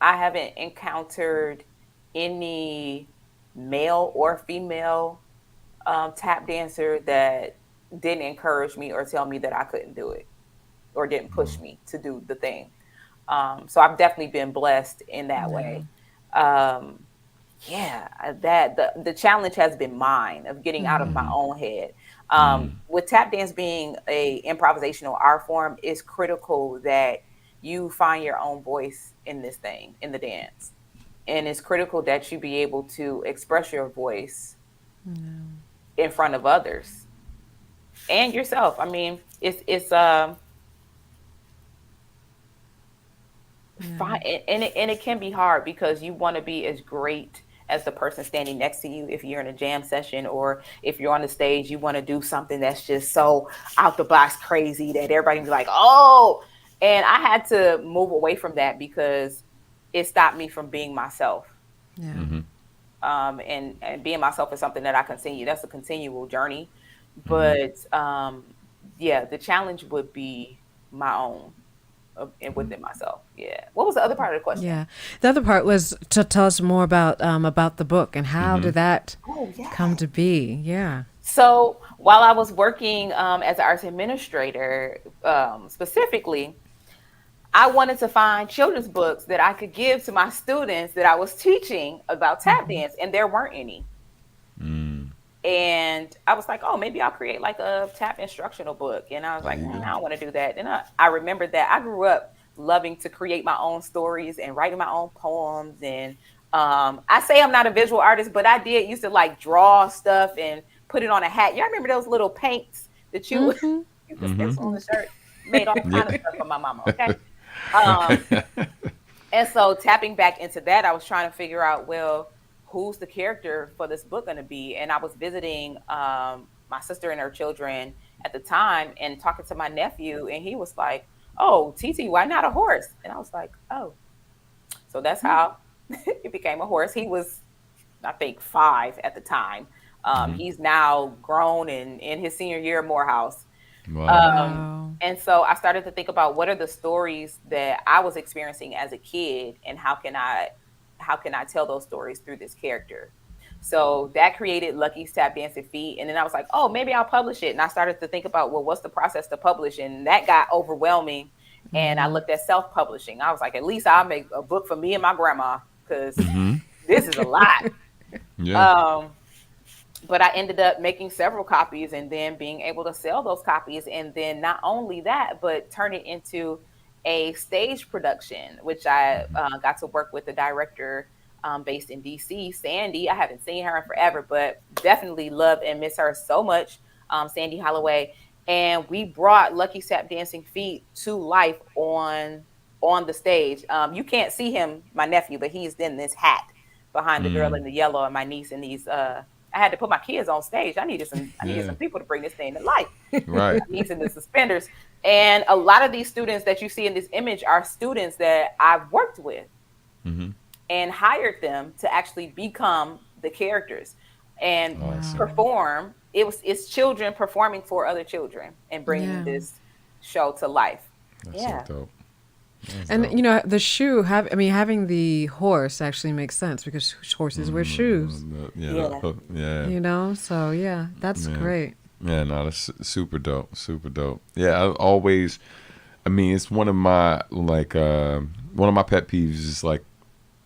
haven't encountered any male or female tap dancer that didn't encourage me or tell me that I couldn't do it or didn't push me to do the thing. So I've definitely been blessed in that way. That the challenge has been mine of getting out of my own head. With tap dance being a improvisational art form, it's critical that you find your own voice in this thing, in the dance. And it's critical that you be able to express your voice in front of others and yourself. I mean, it's fine, and it can be hard because you want to be as great as the person standing next to you. If you're in a jam session or if you're on the stage, you want to do something that's just so out the box crazy that everybody can be like, oh. And I had to move away from that because it stopped me from being myself. Yeah. And being myself is something that I continue. That's a continual journey. But the challenge would be my own and within myself. Yeah. What was the other part of the question? Yeah. The other part was to tell us more about the book and how did that Oh, yeah. come to be? Yeah. So while I was working as an arts administrator, specifically, I wanted to find children's books that I could give to my students that I was teaching about tap dance, and there weren't any. And I was like, oh, maybe I'll create like a tap instructional book. And I was like, I don't want to do that. And I remembered that I grew up loving to create my own stories and writing my own poems. And I say I'm not a visual artist, but I used to like draw stuff and put it on a hat. Y'all remember those little paints that you could stencil on the shirt? Made all kind of stuff for my mama. Okay. And so tapping back into that, I was trying to figure out, well, who's the character for this book going to be? And I was visiting my sister and her children at the time and talking to my nephew, and he was like, oh, TT, why not a horse? And I was like, oh. So that's how it became a horse. He was, I think, 5 at the time. He's now grown and in his senior year at Morehouse. Wow. And so I started to think about what are the stories that I was experiencing as a kid, and how can I tell those stories through this character? So that created Lucky's Tap Dancing Feet. And then I was like, oh, maybe I'll publish it. And I started to think about, well, what's the process to publish? And that got overwhelming. And I looked at self-publishing. I was like, at least I'll make a book for me and my grandma, because this is a lot. But I ended up making several copies and then being able to sell those copies. And then not only that, but turn it into a stage production, which I got to work with the director based in DC, Sandy. I haven't seen her in forever, but definitely love and miss her so much, Sandy Holloway. And we brought Lucky Tap Dancing Feet to life on the stage. You can't see him, my nephew, but he's in this hat behind the girl in the yellow, and my niece in these. I had to put my kids on stage. I needed some people to bring this thing to life. Right. My niece in the suspenders. And a lot of these students that you see in this image are students that I've worked with and hired them to actually become the characters and perform. It's children performing for other children and bringing this show to life. That's so dope. And you know, the shoe having the horse actually makes sense because horses wear shoes. You know, so yeah, that's great. Yeah, no, that's super dope. Super dope. Yeah, it's one of my pet peeves is like,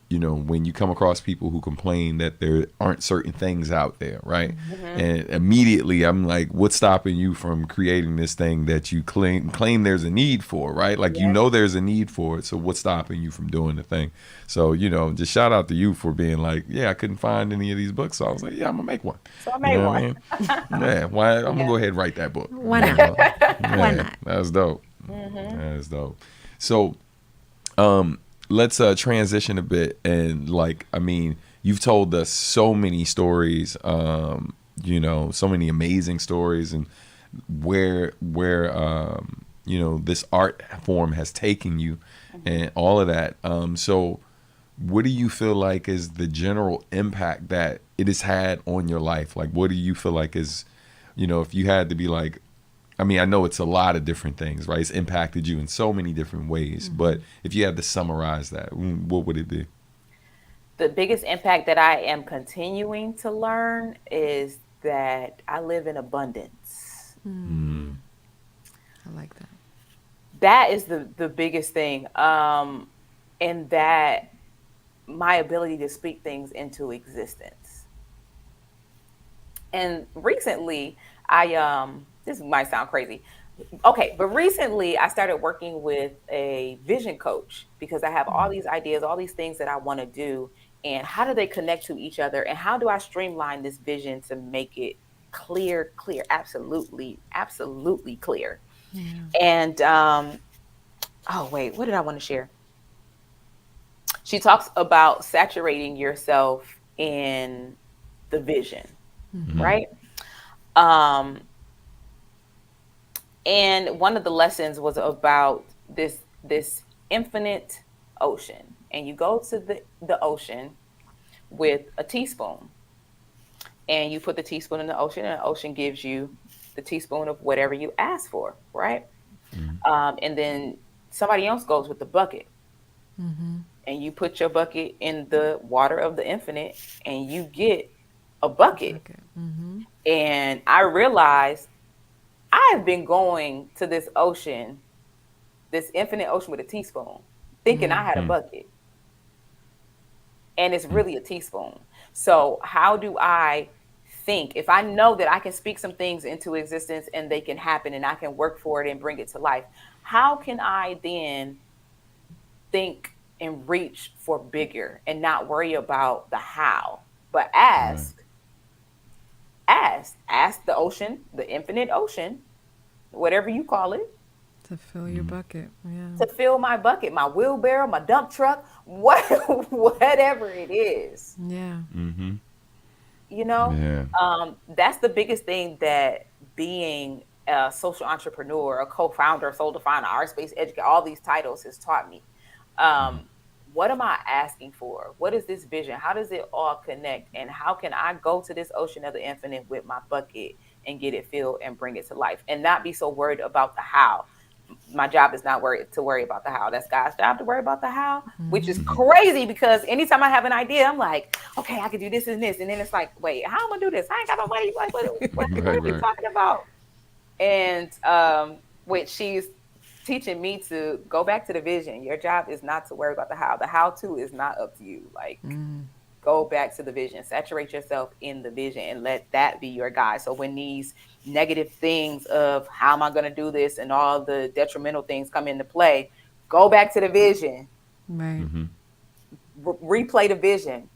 you know, when you come across people who complain that there aren't certain things out there, right? And immediately I'm like, what's stopping you from creating this thing that you claim there's a need for, right? Like, you know there's a need for it, so what's stopping you from doing the thing? So, you know, just shout out to you for being like, yeah, I couldn't find any of these books, so I was like, yeah, I'm gonna make one. So I made one. Yeah, why? I'm gonna go ahead and write that book. Why not? Why not? That's dope. That's dope. So, let's transition a bit, and like, I mean, you've told us so many stories, you know, so many amazing stories, and where you know, this art form has taken you and all of that. So what do you feel like is the general impact that it has had on your life? Like, what do you feel like is, you know, if you had to be like, I mean, I know it's a lot of different things, right? It's impacted you in so many different ways. But if you had to summarize that, what would it be? The biggest impact that I am continuing to learn is that I live in abundance. I like that. That is the biggest thing. And that my ability to speak things into existence. And recently, this might sound crazy. Okay, but recently I started working with a vision coach because I have all these ideas, all these things that I want to do, and how do they connect to each other? And how do I streamline this vision to make it clear, absolutely clear? And, oh, wait, what did I want to share? She talks about saturating yourself in the vision, right? And one of the lessons was about this infinite ocean. And you go to the ocean with a teaspoon. And you put the teaspoon in the ocean, and the ocean gives you the teaspoon of whatever you ask for, right? And then somebody else goes with the bucket. And you put your bucket in the water of the infinite and you get a bucket. And I realized I've been going to this ocean, this infinite ocean with a teaspoon, thinking I had a bucket. And it's really a teaspoon. So how do I think, if I know that I can speak some things into existence and they can happen and I can work for it and bring it to life, how can I then think and reach for bigger and not worry about the how, but ask the ocean, the infinite ocean, whatever you call it, to fill your bucket. to fill my bucket, my wheelbarrow, my dump truck, whatever it is. You know, that's the biggest thing that being a social entrepreneur, a co-founder, soul definer, arts-based educator, all these titles has taught me. What am I asking for? What is this vision? How does it all connect? And how can I go to this ocean of the infinite with my bucket and get it filled and bring it to life and not be so worried about the how? My job is not to worry about the how. That's God's job to worry about the how, which is crazy because anytime I have an idea, I'm like, okay, I could do this and this. And then it's like, wait, how am I gonna do this? I ain't got no money. Like, what are we talking about? And which she's teaching me to go back to the vision. Your job is not to worry about the how. The how to is not up to you. Like, go back to the vision, saturate yourself in the vision and let that be your guide. So when these negative things of how am I going to do this and all the detrimental things come into play, go back to the vision. Replay the vision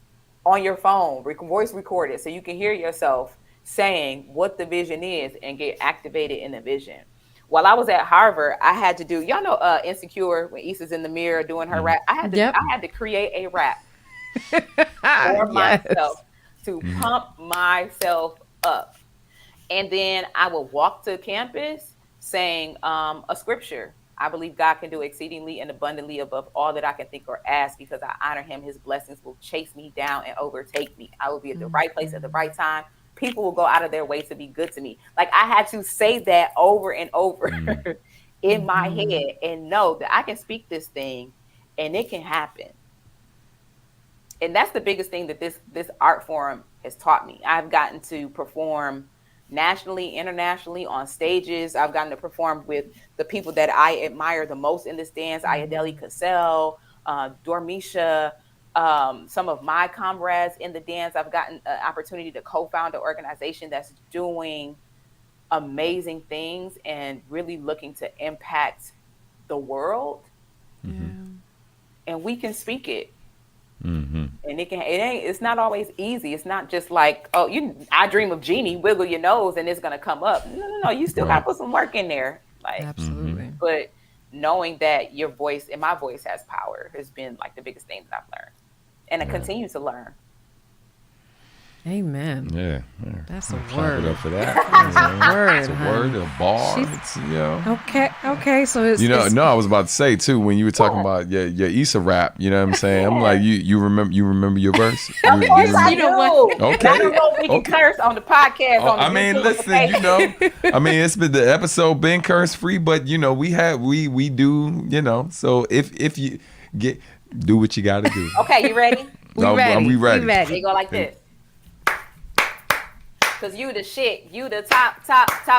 on your phone, voice record it so you can hear yourself saying what the vision is and get activated in the vision. While I was at Harvard, I had to do, y'all know Insecure, when Issa's in the mirror doing her rap. I had to create a rap for myself to pump myself up. And then I would walk to campus saying a scripture. I believe God can do exceedingly and abundantly above all that I can think or ask because I honor him. His blessings will chase me down and overtake me. I will be at the right place at the right time. People will go out of their way to be good to me. Like I had to say that over and over in my head and know that I can speak this thing and it can happen. And that's the biggest thing that this art form has taught me. I've gotten to perform nationally, internationally on stages. I've gotten to perform with the people that I admire the most in this dance, Ayodele Casel, Dormeshia, some of my comrades in the dance. I've gotten an opportunity to co-found an organization that's doing amazing things and really looking to impact the world. And we can speak it. And it's not always easy. It's not just like, I dream of genie, wiggle your nose and it's gonna come up. No, you still gotta put some work in there. Like, absolutely. But knowing that your voice and my voice has power has been like the biggest thing that I've learned and I continue to learn. Amen. Yeah. That's a word. Clap it up for that. It's a word, a bar. Okay. So it's I was about to say too when you were talking about your Issa rap. You know what I'm saying? I'm like, you remember your verse? Of course I do. Okay. I don't know if we can curse on the podcast. Listen. It's been the episode been curse free, but we do. So if you do what you got to do. Okay, you ready? We ready. They go like this. Cause you the shit, you the top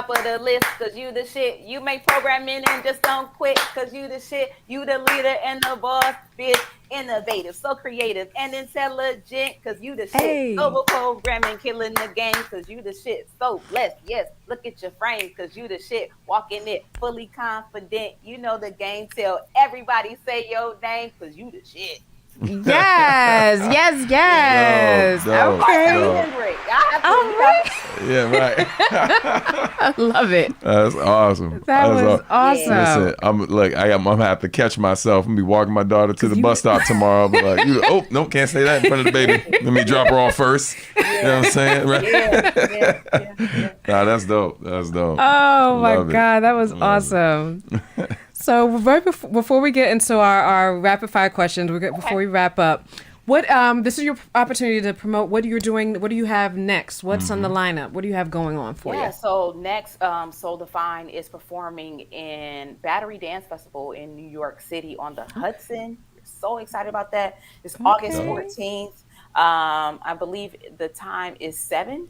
of the list. Cause you the shit, you make programming and just don't quit. Cause you the shit, you the leader and the boss, bitch. Innovative, so creative and intelligent. Cause you the shit, global programming, killing the game. Cause you the shit, so blessed. Yes, look at your frame. Cause you the shit, walking it, fully confident. You know the game. Tell everybody say your name. Cause you the shit. Yes. Dope, okay. All right. Yeah, right. I love it. That's awesome. That was awesome. Listen, I'm gonna have to catch myself. I'm gonna be walking my daughter to the bus stop tomorrow. I'll be like, no, can't say that in front of the baby. Let me drop her off first. You know what I'm saying? Right? Yeah. Nah, that's dope. Oh my God, that was awesome. So right before we get into our rapid fire questions, before we wrap up, What this is your opportunity to promote what you're doing. What do you have next? What's on the lineup? What do you have going on for you? Yeah, so next, Soul Define is performing in Battery Dance Festival in New York City on the Hudson. So excited about that. It's August 14th. I believe the time is 7:00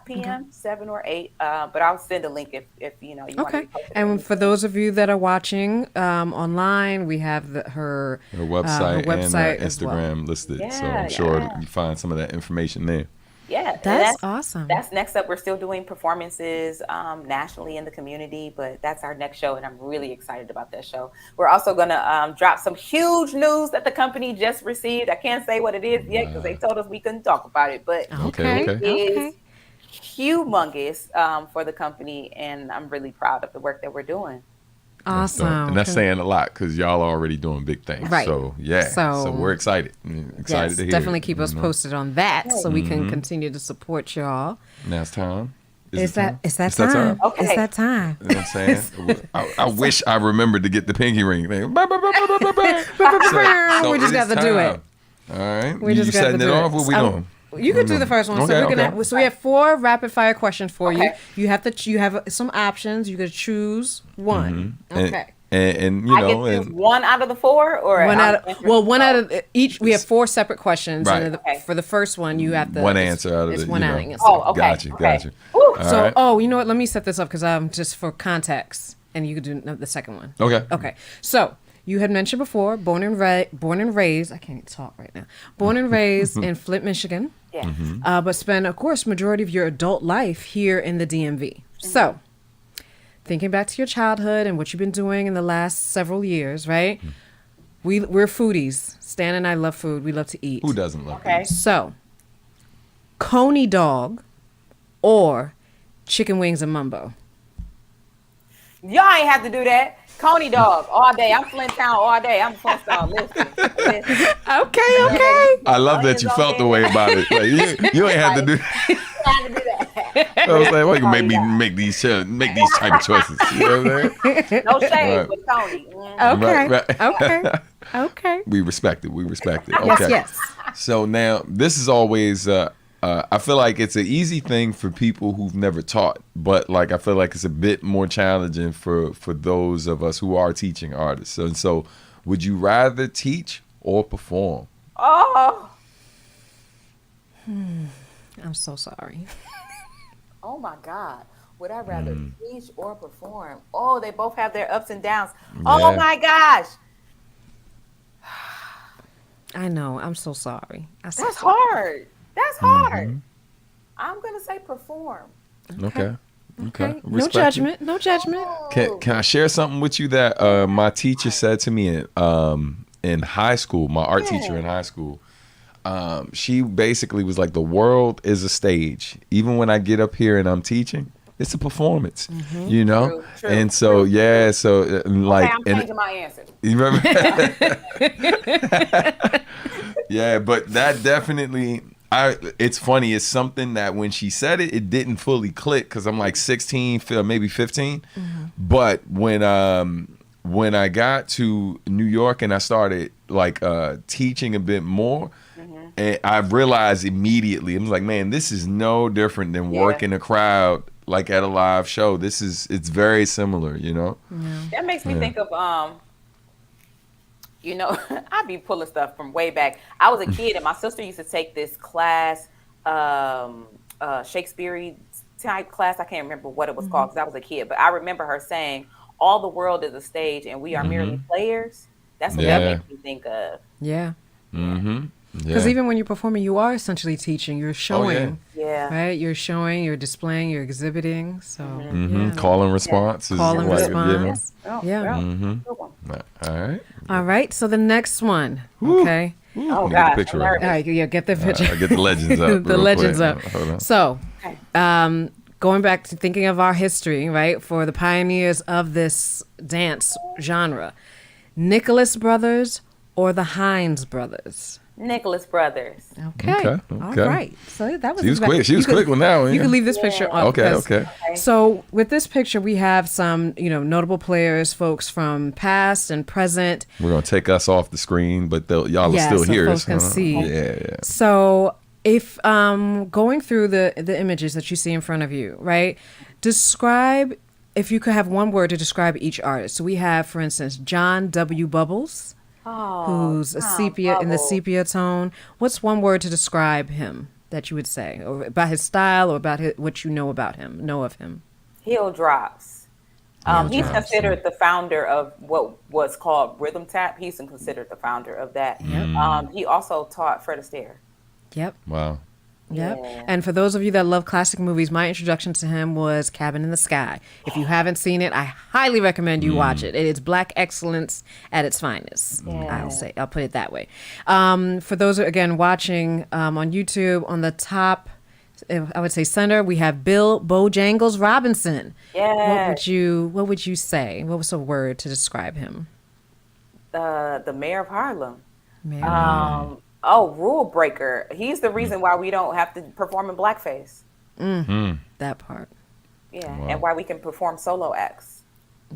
p.m., 7 or 8. But I'll send a link if you know you want to be posted. And for those of you that are watching online, we have her website, and Instagram listed. Yeah, so I'm sure you find some of that information there. Yeah, that's awesome. That's next up. We're still doing performances nationally in the community, but that's our next show, and I'm really excited about that show. We're also going to drop some huge news that the company just received. I can't say what it is yet because they told us we couldn't talk about it, but it is humongous for the company, and I'm really proud of the work that we're doing. Awesome. And that's saying a lot because y'all are already doing big things. Right. So, yeah. So we're excited. Excited to hear definitely it, keep us posted on that so we can continue to support y'all. Now it's time. It's that time. Okay. It's that time. You know what I'm saying? I wish I remembered to get the pinky ring thing. We just got to do it. All right. We just got to setting do it it. off? What we doing? You can do the first one. Okay, So we have 4 rapid fire questions for you. Okay. You have some options. You could choose one. Okay. And you I know, get to choose one out of the 4, or one out of each. We have 4 separate questions. Right. And for the first one, you have one answer out of it's it. one you know. answer. Oh, okay. Got you. Woo. All right. You know what? Let me set this up because just for context, and you could do the second one. Okay. Okay. So you had mentioned before, born and raised. I can't even talk right now. Born and raised in Flint, Michigan. Yeah. But spend, of course, majority of your adult life here in the DMV. So, thinking back to your childhood and what you've been doing in the last several years, right? We're foodies. Stan and I love food. We love to eat. Who doesn't love Okay. So, coney dog or chicken wings and mumbo? Y'all ain't have to do that. Coney dog all day. I'm Flint Town all day. I'm Flint Town. Listen. Okay. I love that you felt the way about it. Like, you ain't have to do Had to do that. I was like, well, you can make these type of choices. You know what I'm saying? No shade Right. with Coney. Okay. Okay. We respect it. Okay. Yes. So now this is always I feel like it's an easy thing for people who've never taught, but like I feel like it's a bit more challenging for those of us who are teaching artists. So would you rather teach or perform? Oh. I'm so sorry. Oh my God. Would I rather teach or perform? Oh, they both have their ups and downs. Oh Yeah. my gosh. I know. I'm so sorry. That's hard. That's hard. I'm going to say perform. Okay. No Respect judgment. No judgment. it. Can I share something with you that my teacher said to me in high school, my art teacher in high school? She basically was like, the world is a stage. Even when I get up here and I'm teaching, it's a performance, you know? True, and so, like, I'm changing my answer. you remember? Yeah, but that definitely, it's funny. It's something that when she said it, it didn't fully click because I'm like 16, maybe 15. But when I got to New York and I started like teaching a bit more, and I realized immediately, I was like, man, this is no different than working a crowd like at a live show. It's very similar, you know? That makes me think of, you know, I be pulling stuff from way back. I was a kid and my sister used to take this class, Shakespeare type class. I can't remember what it was called because I was a kid, but I remember her saying, all the world is a stage and we are merely players. That's what that makes me think of. Yeah. Mm-hmm. Because even when you're performing, you are essentially teaching. You're showing. Yeah. Right? You're showing, you're displaying, you're exhibiting. So, Call and response. Is Call and like, response. Yeah. All right. All right. So the next one. Okay. Oh, Let me get the God. picture I'm up. All nervous. right. Yeah. Get the picture. I get the legends up. The real legends quick. up. Hold on. So, Okay. going back to thinking of our history, right? For the pioneers of this dance genre, Nicholas Brothers or the Hines Brothers? Nicholas Brothers. Okay. All right. So that was. She was quick. She was quick with that one. You can leave this picture up. Okay. So with this picture, we have some, notable players, folks from past and present. We're gonna take us off the screen, but y'all will still hear folks us. Can see. Yeah. So if going through the images that you see in front of you, right? Describe, if you could have one word to describe each artist. So we have, for instance, John W. Bubbles. Who's a sepia in the sepia tone. What's one word to describe him that you would say, or about his style, or about what you know about him, know of him? Heel drops. He's considered the founder of what was called rhythm tap. He's considered the founder of that. Yep. He also taught Fred Astaire. Yep. Wow. Yep. Yeah. And for those of you that love classic movies, my introduction to him was Cabin in the Sky. If you haven't seen it, I highly recommend you watch it. It is Black excellence at its finest. Yeah. I'll put it that way. For those, again, watching on YouTube, on the top, I would say center, we have Bill Bojangles Robinson. Yeah. What would you say? What was a word to describe him? The mayor of Harlem. Mayor. Rule breaker. He's the reason why we don't have to perform in blackface. That part. Yeah, Wow. and why we can perform solo acts.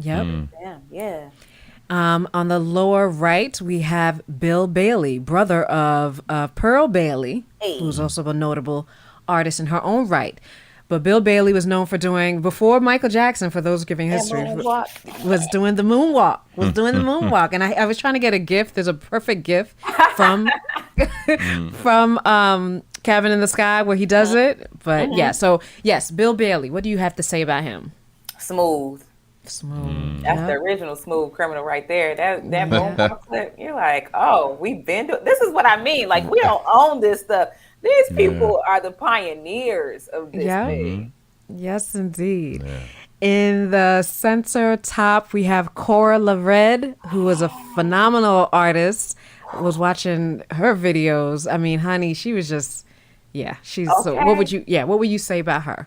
Yep. Yeah. On the lower right, we have Bill Bailey, brother of Pearl Bailey, who's also a notable artist in her own right. But Bill Bailey was known for doing, before Michael Jackson, for those giving history, was doing the moonwalk. And I was trying to get a gift. There's a perfect gift from Cabin in the Sky where he does it. But so yes, Bill Bailey. What do you have to say about him? Smooth. That's the original Smooth Criminal right there. That moonwalk clip. You're like, oh, we've been doing. This is what I mean. Like, we don't own this stuff. These people are the pioneers of this thing. Yes, indeed. Yeah. In the center top, we have Cora LaRed, who was a phenomenal artist. I was watching her videos. I mean, honey, she was just, she's so. What would you say about her?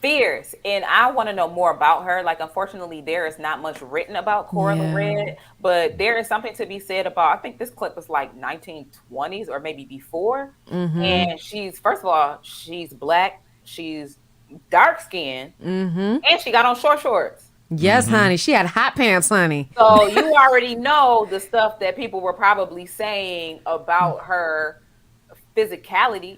Fierce. And I want to know more about her. Like, unfortunately, there is not much written about Cora LaRed, but there is something to be said about, I think this clip was like 1920s or maybe before. And she's Black, she's dark skinned, and she got on shorts. Yes, honey. She had hot pants, honey. So you already know the stuff that people were probably saying about her physicality.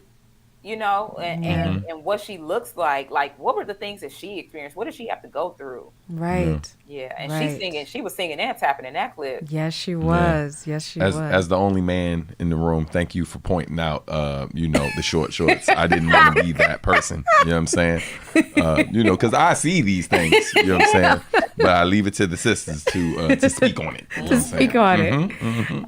And what she looks like what were the things that she experienced? What did she have to go through? Right. Yeah. And she was singing and tapping in that clip. Yes, she was. Yes, she was. As the only man in the room, thank you for pointing out, the shorts. I didn't want to be that person. You know what I'm saying? Because I see these things. You know what I'm saying? But I leave it to the sisters to speak on it.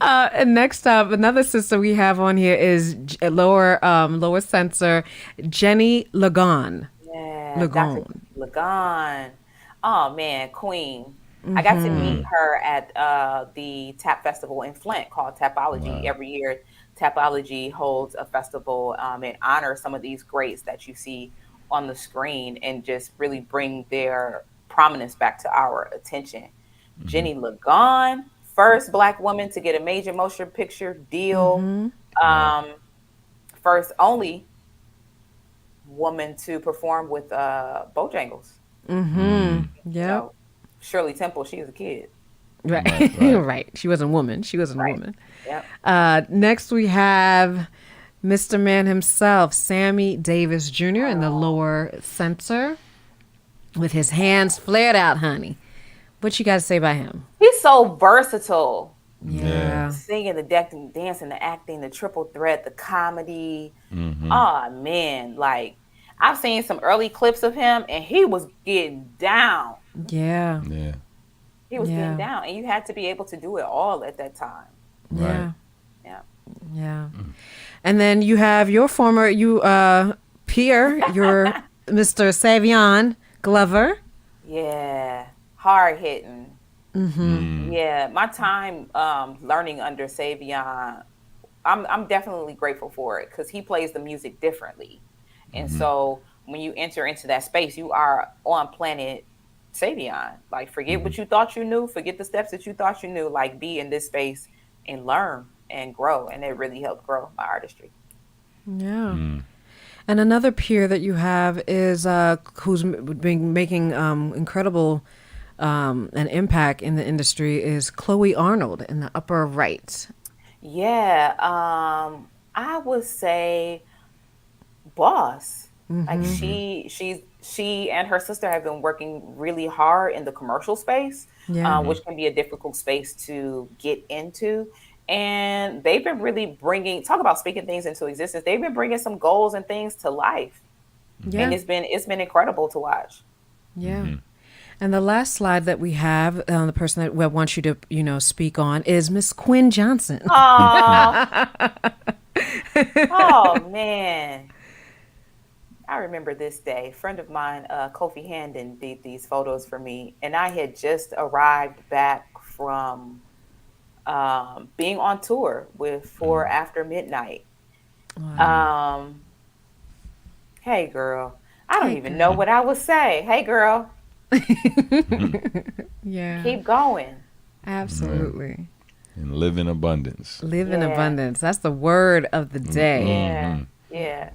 And next up, another sister we have on here is lower censor, Jenny Lagon. Yeah, Lagon. Lagon. Oh man, Queen. I got to meet her at the Tap Festival in Flint called Tapology. Wow. Every year, Tapology holds a festival and honors some of these greats that you see on the screen and just really bring their prominence back to our attention. Jenny Lagon, first Black woman to get a major motion picture deal. First only woman to perform with Bojangles. Yeah. Shirley Temple, she was a kid. Right. Right. She wasn't a woman. Yep. Next we have Mr. Man himself, Sammy Davis Jr. in the lower censor with his hands flared out, honey. What you got to say about him? He's so versatile. Yeah. Singing, the dancing, the acting, the triple threat, the comedy. Oh, man. Like, I've seen some early clips of him, and he was getting down. Yeah. He was getting down, and you had to be able to do it all at that time. Yeah. And then you have your former peer, your Mr. Savion Glover. Yeah. Hard hitting. Yeah, my time learning under Savion, I'm definitely grateful for it because he plays the music differently. And so when you enter into that space, you are on planet Savion. Like, forget what you thought you knew, forget the steps that you thought you knew, like, be in this space and learn and grow. And it really helped grow my artistry. Yeah. And another peer that you have is who's been making incredible an impact in the industry is Chloe Arnold in the upper right. Yeah, I would say boss. Like she and her sister have been working really hard in the commercial space, which can be a difficult space to get into. And they've been really talk about speaking things into existence. They've been bringing some goals and things to life. Yeah. And it's been incredible to watch. Yeah. And the last slide that we have, the person that we want you to, speak on is Miss Quynn Johnson. Oh, man. I remember this day. A friend of mine, Kofi Handon, did these photos for me. And I had just arrived back from being on tour with For After Midnight. Wow. Hey, girl. I don't even know what I would say. Hey, girl. Yeah. Keep going. Absolutely. And live in abundance. Live in abundance. That's the word of the day. Yeah. Yeah.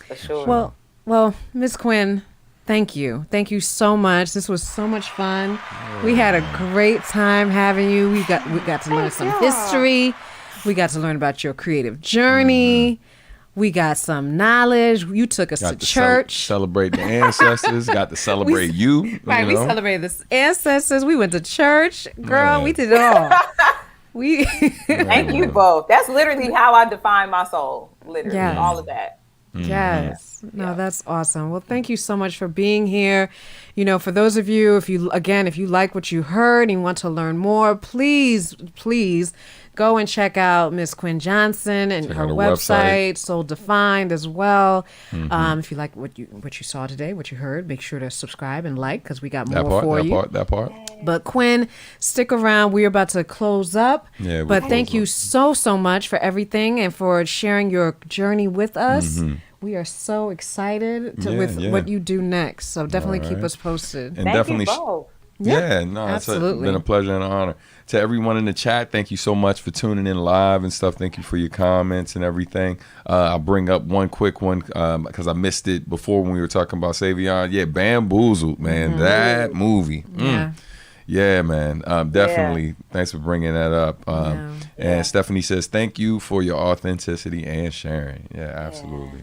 For sure. Well, Miss Quynn, thank you. Thank you so much. This was so much fun. We had a great time having you. We got to learn some history. We got to learn about your creative journey. We got some knowledge. You took us to church. Celebrate the ancestors. Got to celebrate you. Right, we celebrated the ancestors. We went to church. Girl, we did it all. Thank you both. That's literally how I define my soul. Literally, all of that. Yes. No, that's awesome. Well, thank you so much for being here. For those of you, if you like what you heard and you want to learn more, please go and check out Miss Quynn Johnson and her website, Soul Defined as well. If you like what you saw today, what you heard, make sure to subscribe and like because we got more for you. That part. But Quynn, stick around. We're about to close up. Yeah, but thank you so much for everything and for sharing your journey with us. We are so excited with what you do next. So definitely keep us posted. And thank you both. It's been a pleasure and an honor. To everyone in the chat, thank you so much for tuning in live and stuff. Thank you for your comments and everything. I'll bring up one quick one because I missed it before when we were talking about Savion. Yeah, Bamboozled, man. That movie. Yeah, man. Definitely. Thanks for bringing that up. And Stephanie says, thank you for your authenticity and sharing. Yeah, absolutely.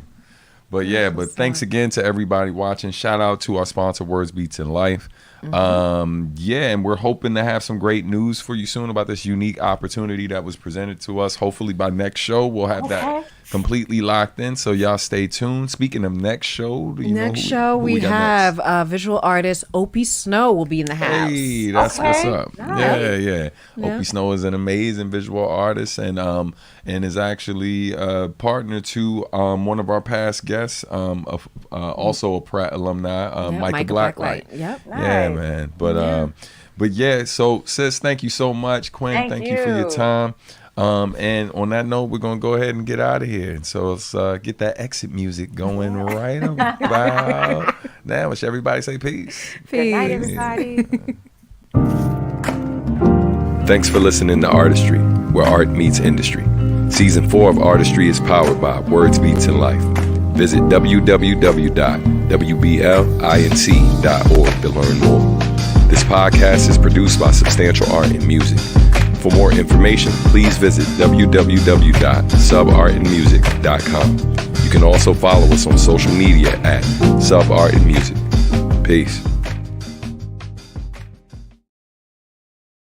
But thanks again to everybody watching. Shout out to our sponsor, Words Beats in Life. And we're hoping to have some great news for you soon about this unique opportunity that was presented to us. Hopefully by next show, we'll have that completely locked in. So y'all stay tuned. Speaking of next show, we have visual artist Opie Snow will be in the house. Hey, that's what's up. Nice. Yeah. Opie Snow is an amazing visual artist and is actually partner to one of our past guests, also a Pratt alumni, Micah Blacklight. Yep. Nice. Yeah, man. But so sis, thank you so much. Quynn, thank you for your time. And on that note, we're gonna go ahead and get out of here. And so let's get that exit music going right about now. Wish everybody say peace. Good night, everybody. Thanks for listening to Artistry, where art meets industry. Season 4 of Artistry is powered by Words Beats in Life. Visit www.wblinc.org to learn more. This podcast is produced by Substantial Art and Music. For more information, please visit www.subartandmusic.com. You can also follow us on social media at Sub Art and Music. Peace.